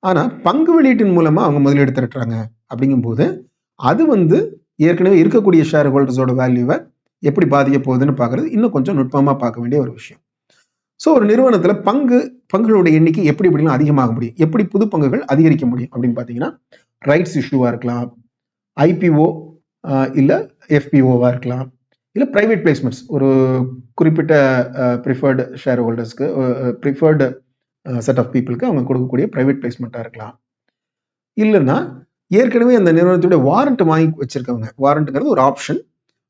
ஆனால் பங்கு வெளியீட்டின் மூலமாக அவங்க முதலீடு திரட்டுறாங்க அப்படிங்கும்போது அது வந்து ஏற்கனவே இருக்கக்கூடிய ஷேர் ஹோல்டர்ஸோட வேல்யூவை எப்படி பாதிக்க போகுதுன்னு பார்க்கறது இன்னும் கொஞ்சம் நுட்பமாக பார்க்க வேண்டிய ஒரு விஷயம். ஸோ ஒரு நிறுவனத்தில் பங்குகளோட எண்ணிக்கை எப்படி எப்படிலாம் அதிகமாக முடியும், எப்படி புது பங்குகள் அதிகரிக்க முடியும் அப்படின்னு பார்த்தீங்கன்னா ரைட்ஸ் இஷ்யூவாக இருக்கலாம், ஐபிஓ இல்லை எஃபிஓவாக இருக்கலாம், இல்லை ப்ரைவேட் பிளேஸ்மெண்ட்ஸ், ஒரு குறிப்பிட்ட ப்ரிஃபர்டு ஷேர் ஹோல்டர்ஸ்க்கு ப்ரிஃபர்டு செட் ஆஃப் பீப்புளுக்கு அவங்க கொடுக்கக்கூடிய ப்ரைவேட் பிளேஸ்மெண்ட்டாக இருக்கலாம். இல்லைன்னா ஏற்கனவே அந்த நிறுவனத்துடைய வாரண்ட் வாங்கி வச்சிருக்கவங்க, வாரண்ட்டுங்கிறது ஒரு ஆப்ஷன்,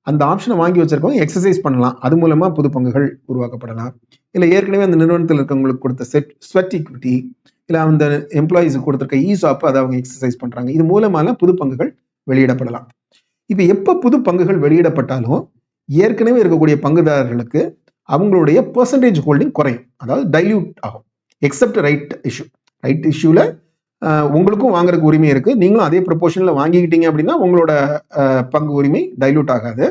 அந்த ஆப்ஷனை வாங்கி வச்சிருக்கவங்க எக்ஸசைஸ் பண்ணலாம், அது மூலமா புது பங்குகள் உருவாக்கப்படலாம். இல்லை ஏற்கனவே அந்த நிறுவனத்தில் இருக்கவங்களுக்கு கொடுத்த ஸ்வெட் ஈக்விட்டி, இல்லை அந்த எம்ப்ளாயிஸுக்கு கொடுத்துருக்க ஈசாப் அதை அவங்க எக்ஸசைஸ் பண்றாங்க, இது மூலமான புது பங்குகள் வெளியிடப்படலாம். இப்போ எப்போ புது பங்குகள் வெளியிடப்பட்டாலும் ஏற்கனவே இருக்கக்கூடிய பங்குதாரர்களுக்கு அவங்களுடைய பெர்சன்டேஜ் ஹோல்டிங் குறையும், அதாவது டைல்யூட் ஆகும். எக்ஸப்ட் ரைட் இஷ்யூல உங்களுக்கும் வாங்குறதுக்கு உரிமை இருக்கு, நீங்களும் அதே ப்ரொபோர்ஷன்ல வாங்கிக்கிட்டீங்க அப்படின்னா உங்களோட பங்கு உரிமை டைல்யூட் ஆகாது.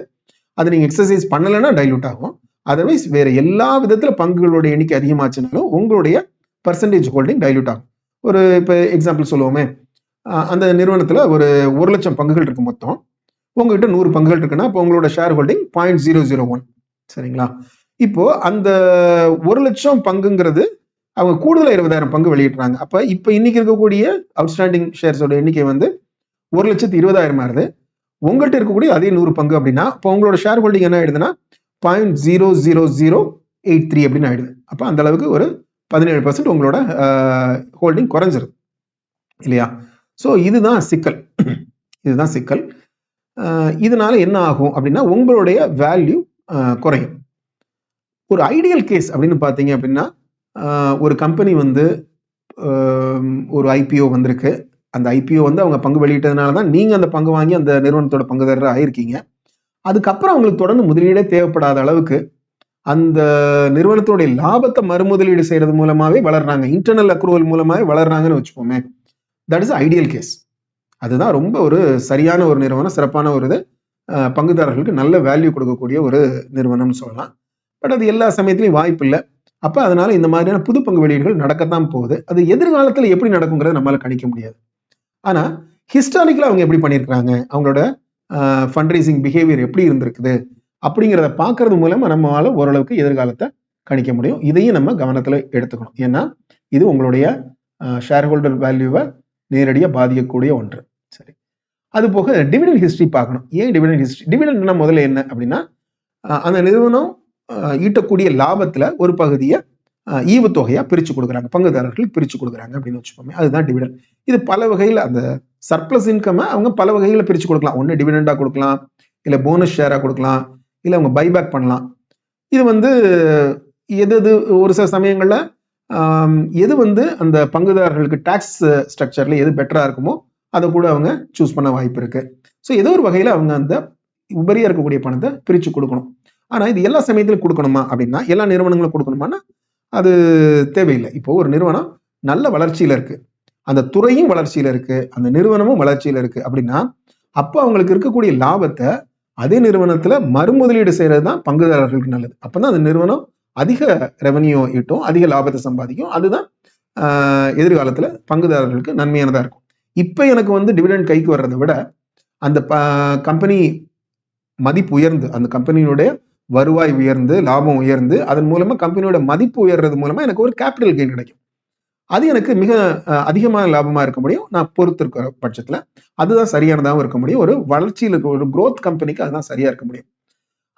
அது நீங்க எக்ஸசைஸ் பண்ணலைன்னா டைல்யூட் ஆகும். அதர்வைஸ் வேற எல்லா விதத்துல பங்குகளோட எண்ணிக்கை அதிகமாச்சுனாலும் உங்களுடைய பர்சன்டேஜ் ஹோல்டிங் டைல்யூட் ஆகும். ஒரு இப்போ எக்ஸாம்பிள் சொல்லுவோமே, அந்த நிறுவனத்துல ஒரு 1,00,000 பங்குகள் இருக்கு மொத்தம், உங்ககிட்ட 100 பங்குகள் இருக்குன்னா இப்போ உங்களோட ஷேர் ஹோல்டிங் 0.001, சரிங்களா? இப்போ அந்த 1,00,000 பங்குங்கிறது அவங்க கூடுதலாக 20,000 பங்கு வெளியிடுறாங்க. அப்போ இப்போ இன்னைக்கு இருக்கக்கூடிய அவுட்ஸ்டாண்டிங் ஷேர்ஸோட எண்ணிக்கை வந்து 1,20,000 ஆகுது. உங்கள்கிட்ட இருக்கக்கூடிய அதே 100 பங்கு அப்படின்னா இப்போ உங்களோட ஷேர் ஹோல்டிங் என்ன ஆயிடுதுன்னா 0.00083 அப்படின்னு ஆயிடுது. அப்போ அந்த அளவுக்கு ஒரு 17% உங்களோட ஹோல்டிங் குறைஞ்சிருது இல்லையா? ஸோ இதுதான் சிக்கல். இதுதான் சிக்கல். இதனால என்ன ஆகும் அப்படின்னா உங்களுடைய வேல்யூ குறையும். ஒரு ஐடியல் கேஸ் அப்படின்னு பார்த்தீங்க அப்படின்னா ஒரு கம்பெனி வந்து ஒரு ஐபிஓ வந்திருக்கு, அந்த ஐபிஓ வந்து அவங்க பங்கு வெளியிட்டதுனால தான் நீங்க அந்த பங்கு வாங்கி அந்த நிறுவனத்தோட பங்குதாரர் ஆயிருக்கீங்க. அதுக்கப்புறம் அவங்களுக்கு தொடர்ந்து முதலீடே தேவைப்படாத அளவுக்கு அந்த நிறுவனத்தோடைய லாபத்தை மறுமுதலீடு செய்யறது மூலமாவே வளர்றாங்க, இன்டர்னல் அக்ரூவல் மூலமாவே வளர்றாங்கன்னு வச்சுப்போமே, தட் இஸ் ஐடியல் கேஸ். அதுதான் ரொம்ப ஒரு சரியான ஒரு நிறுவனம், சிறப்பான ஒரு இது, பங்குதாரர்களுக்கு நல்ல வேல்யூ கொடுக்கக்கூடிய ஒரு நிறுவனம்னு சொல்லலாம். பட் அது எல்லா சமயத்திலையும் வாய்ப்பு இல்லை. அப்ப அதனால இந்த மாதிரியான புது பங்கு வெளியீடுகள் நடக்கத்தான் போகுது. அது எதிர்காலத்துல எப்படி நடக்குங்கிறத நம்மளால கணிக்க முடியாது. ஆனா ஹிஸ்டாரிக்கலா அவங்க எப்படி பண்ணியிருக்கிறாங்க, அவங்களோட ஃபண்ட் ரைசிங் பிஹேவியர் எப்படி இருந்திருக்குது அப்படிங்கிறத பார்க்கறது மூலமா நம்மளால ஓரளவுக்கு எதிர்காலத்தை கணிக்க முடியும். இதையும் நம்ம கவனத்துல எடுத்துக்கணும். ஏன்னா இது உங்களுடைய ஷேர் ஹோல்டர் வேல்யூவை நேரடியா பாதிக்கக்கூடிய ஒன்று. சரி, அது போக டிவிடெண்ட் ஹிஸ்டரி பார்க்கணும். ஏன் டிவிடெண்ட் ஹிஸ்டரி? டிவிடெண்ட்னா முதல்ல என்ன அப்படின்னா, அந்த நிறுவனம் ஈட்டக்கூடிய லாபத்துல ஒரு பகுதியை ஈவுத்தொகையா பிரிச்சு கொடுக்குறாங்க, பங்குதாரர்களுக்கு பிரிச்சு கொடுக்குறாங்க அப்படின்னு வச்சுப்போமே, அதுதான் டிவிடெண்ட். இது பல வகையில் அந்த சர்ப்ளஸ் இன்கம் அவங்க பல வகைகளை பிரிச்சு கொடுக்கலாம். ஒன்று டிவிடெண்டா கொடுக்கலாம், இல்ல போனஸ் ஷேரா கொடுக்கலாம், இல்ல அவங்க பைபேக் பண்ணலாம். இது வந்து எது ஒரு சில சமயங்கள்ல எது வந்து அந்த பங்குதாரர்களுக்கு டாக்ஸ் ஸ்ட்ரக்சர்ல எது பெட்டரா இருக்குமோ அதை கூட அவங்க சூஸ் பண்ண வாய்ப்பு இருக்கு. ஸோ ஏதோ ஒரு வகையில அவங்க அந்த உபரியா இருக்கக்கூடிய பணத்தை பிரிச்சு கொடுக்கணும். ஆனா இது எல்லா சமயத்திலும் கொடுக்கணுமா அப்படின்னா, எல்லா நிறுவனங்களும் கொடுக்கணுமானா அது தேவையில்லை. இப்போ ஒரு நிறுவனம் நல்ல வளர்ச்சியில இருக்கு, அந்த துறையும் வளர்ச்சியில இருக்கு, அந்த நிறுவனமும் வளர்ச்சியில இருக்கு அப்படின்னா, அப்போ அவங்களுக்கு இருக்கக்கூடிய லாபத்தை அதே நிறுவனத்துல மறுமுதலீடு செய்யறது தான் பங்குதாரர்களுக்கு நல்லது. அப்பதான் அந்த நிறுவனம் அதிக ரெவன்யூ ஈட்டும், அதிக லாபத்தை சம்பாதிக்கும். அதுதான் எதிர்காலத்துல பங்குதாரர்களுக்கு நன்மையானதா இருக்கும். இப்ப எனக்கு வந்து டிவிடெண்ட் கைக்கு வர்றதை விட அந்த கம்பெனி மதிப்பு உயர்ந்து, அந்த கம்பெனியினுடைய வருவாய் உயர்ந்து, லாபம் உயர்ந்து, அதன் மூலமா கம்பெனியோட மதிப்பு உயர்றது மூலமா எனக்கு ஒரு கேபிட்டல் கெயின் கிடைக்கும். அது எனக்கு மிக அதிகமான லாபமா இருக்க முடியும், நான் பொறுத்து இருக்கிற பட்சத்துல. அதுதான் சரியானதாகவும் இருக்க முடியும். ஒரு வளர்ச்சியில் இருக்க ஒரு குரோத் கம்பெனிக்கு அதுதான் சரியா இருக்க முடியும்.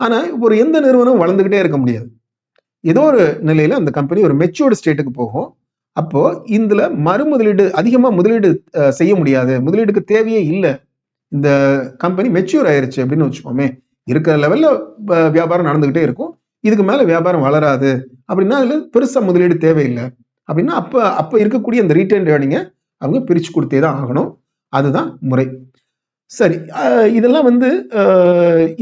ஆனா ஒரு எந்த நிறுவனம் வளர்ந்துகிட்டே இருக்க முடியாது. ஏதோ ஒரு நிலையில அந்த கம்பெனி ஒரு மெச்சூர்டு ஸ்டேட்டுக்கு போகும். அப்போ இதுல மறுமுதலீடு அதிகமா முதலீடு செய்ய முடியாது, முதலீடுக்கு தேவையே இல்லை, இந்த கம்பெனி மெச்சூர் ஆயிருச்சு அப்படின்னு வச்சுக்கோமே, இருக்கிற லெவல்ல வியாபாரம் நடந்துகிட்டே இருக்கும், இதுக்கு மேல வியாபாரம் வளராது அப்படின்னா அதுல பெருசா முதலீடு தேவையில்லை அப்படின்னா அப்ப இருக்கக்கூடிய அந்த ரீட்டைன் ஏர்னிங்கை அவங்க பிரிச்சு கொடுத்தே தான் ஆகணும். அதுதான் முறை. சரி, இதெல்லாம் வந்து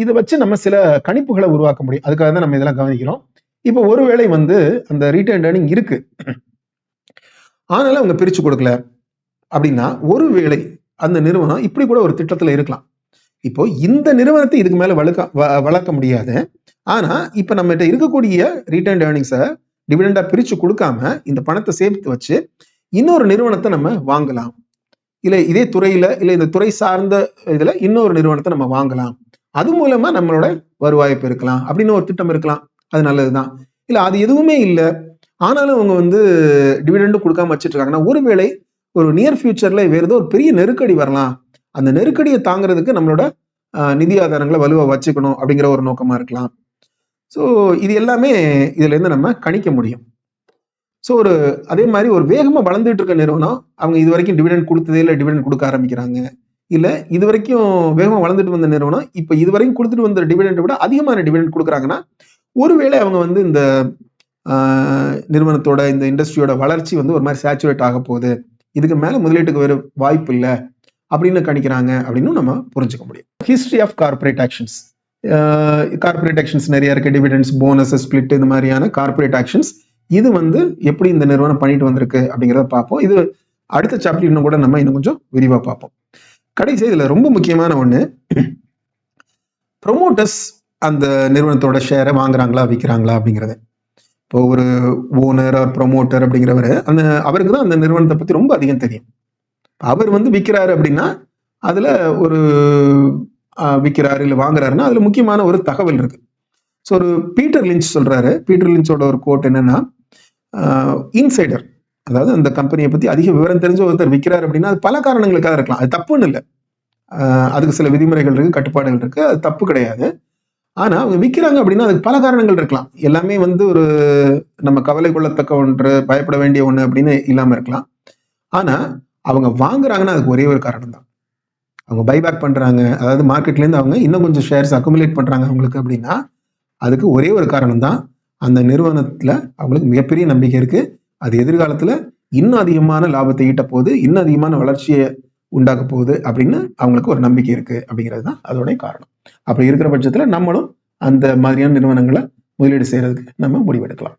இதை வச்சு நம்ம சில கணிப்புகளை உருவாக்க முடியும். அதுக்காக தான் நம்ம இதெல்லாம் கவனிக்கிறோம். இப்போ ஒருவேளை வந்து அந்த ரீட்டைன் ஏர்னிங் இருக்கு, ஆனாலும் அவங்க பிரிச்சு கொடுக்கல அப்படின்னா, ஒருவேளை அந்த நிறுவனம் இப்படி கூட ஒரு திட்டத்துல இருக்கலாம். இப்போ இந்த நிறுவனத்தை இதுக்கு மேல வளர்க்க முடியாது, ஆனா இப்ப நம்ம இருக்கக்கூடிய ரீட்டைன் ஏர்னிங்ஸை டிவிடெண்டா பிரிச்சு கொடுக்காம இந்த பணத்தை சேர்த்து வச்சு இன்னொரு நிறுவனத்தை நம்ம வாங்கலாம், இல்ல இதே துறையில இல்ல இந்த துறை சார்ந்த இதுல இன்னொரு நிறுவனத்தை நம்ம வாங்கலாம், அது மூலமா நம்மளோட வருவாயை பெருக்கலாம் அப்படின்னு ஒரு திட்டம் இருக்கலாம். அது நல்லதுதான். இல்ல அது எதுவுமே இல்லை, ஆனாலும் அவங்க வந்து டிவிடெண்டும் கொடுக்காம வச்சுட்டு இருக்காங்கன்னா, ஒருவேளை ஒரு நியர் ஃபியூச்சர்ல வேற ஏதோ ஒரு பெரிய நெருக்கடி வரலாம், அந்த நெருக்கடியை தாங்கிறதுக்கு நம்மளோட நிதி ஆதாரங்களை வலுவா வச்சுக்கணும் அப்படிங்கிற ஒரு நோக்கமா இருக்கலாம். ஸோ இது எல்லாமே இதுல இருந்து நம்ம கணிக்க முடியும். ஸோ அதே மாதிரி ஒரு வேகமா வளர்ந்துட்டு இருக்க நிறுவனம், அவங்க இது வரைக்கும் டிவிடெண்ட் கொடுத்ததே இல்லை, டிவிடெண்ட் கொடுக்க ஆரம்பிக்கிறாங்க. இல்ல இது வரைக்கும் வேகமா வளர்ந்துட்டு வந்த நிறுவனம் இப்ப இது வரைக்கும் கொடுத்துட்டு வந்த டிவிடெண்டை விட அதிகமான டிவிடெண்ட் கொடுக்குறாங்கன்னா, ஒருவேளை அவங்க வந்து இந்த நிறுவனத்தோட இந்த இண்டஸ்ட்ரியோட வளர்ச்சி வந்து ஒரு மாதிரி சேச்சுரேட் ஆக போகுது, இதுக்கு மேல முதலீட்டுக்கு வேறு வாய்ப்பு இல்லை அப்படின்னு கணிக்கிறாங்க அப்படின்னு நம்ம புரிஞ்சுக்க முடியும். History of corporate actions. Corporate actions நிறைய இருக்கு, டிவிடெண்ட்ஸ், போனஸ், ஸ்பிளிட், இந்த மாதிரியான கார்பரேட் ஆக்ஷன்ஸ். இது வந்து எப்படி இந்த நிறுவனம் பண்ணிட்டு வந்திருக்கு அப்படிங்கிறத பார்ப்போம். இது அடுத்த சாப்டர் இன்னும் கூட நம்ம இன்னும் கொஞ்சம் விரிவா பார்ப்போம். கடைசி இதுல ரொம்ப முக்கியமான ஒண்ணு, ப்ரொமோட்டர்ஸ் அந்த நிறுவனத்தோட ஷேரை வாங்குறாங்களா விற்கிறாங்களா அப்படிங்கிறது. இப்போ ஒரு ஓனர் ஆர் ப்ரொமோட்டர் அப்படிங்கிறவர் அவருக்கு தான் அந்த நிறுவனத்தை பத்தி ரொம்ப அதிகம் தெரியும். அவர் வந்து விற்கிறாரு அப்படின்னா அதுல ஒரு விற்கிறாரு இல்லை வாங்குறாருன்னா அதுல முக்கியமான ஒரு தகவல் இருக்கு. ஸோ ஒரு பீட்டர் லிஞ்ச் சொல்றாரு, பீட்டர் லிஞ்சோட ஒரு கோட் என்னன்னா, இன்சைடர், அதாவது அந்த கம்பெனியை பத்தி அதிக விவரம் தெரிஞ்ச ஒருத்தர் விற்கிறாரு அப்படின்னா அது பல காரணங்களுக்காக இருக்கலாம், அது தப்புன்னு இல்லை, அதுக்கு சில விதிமுறைகள் இருக்கு, கட்டுப்பாடுகள் இருக்கு, அது தப்பு கிடையாது. ஆனா அவங்க விற்கிறாங்க அப்படின்னா அதுக்கு பல காரணங்கள் இருக்கலாம். எல்லாமே வந்து ஒரு நம்ம கவலை கொள்ளத்தக்க ஒன்று, பயப்பட வேண்டிய ஒண்ணு அப்படின்னு இல்லாம இருக்கலாம். ஆனா அவங்க வாங்குறாங்கன்னா அதுக்கு ஒரே ஒரு காரணம் தான், அவங்க பைபேக் பண்றாங்க, அதாவது மார்க்கெட்ல இருந்து அவங்க இன்னும் கொஞ்சம் ஷேர்ஸ் அக்குமுலேட் பண்றாங்க அவங்களுக்கு அப்படின்னா அதுக்கு ஒரே ஒரு காரணம் தான், அந்த நிறுவனத்துல அவங்களுக்கு மிகப்பெரிய நம்பிக்கை இருக்கு, அது எதிர்காலத்துல இன்னும் அதிகமான லாபத்தை ஈட்ட போகுது, இன்னும் அதிகமான வளர்ச்சியை உண்டாக்க போகுது அப்படின்னு அவங்களுக்கு ஒரு நம்பிக்கை இருக்கு அப்படிங்கிறது தான் அதோடைய காரணம். அப்படி இருக்கிற பட்சத்துல நம்மளும் அந்த மாதிரியான நிறுவனங்களை முதலீடு செய்கிறதுக்கு நம்ம முடிவெடுக்கலாம்.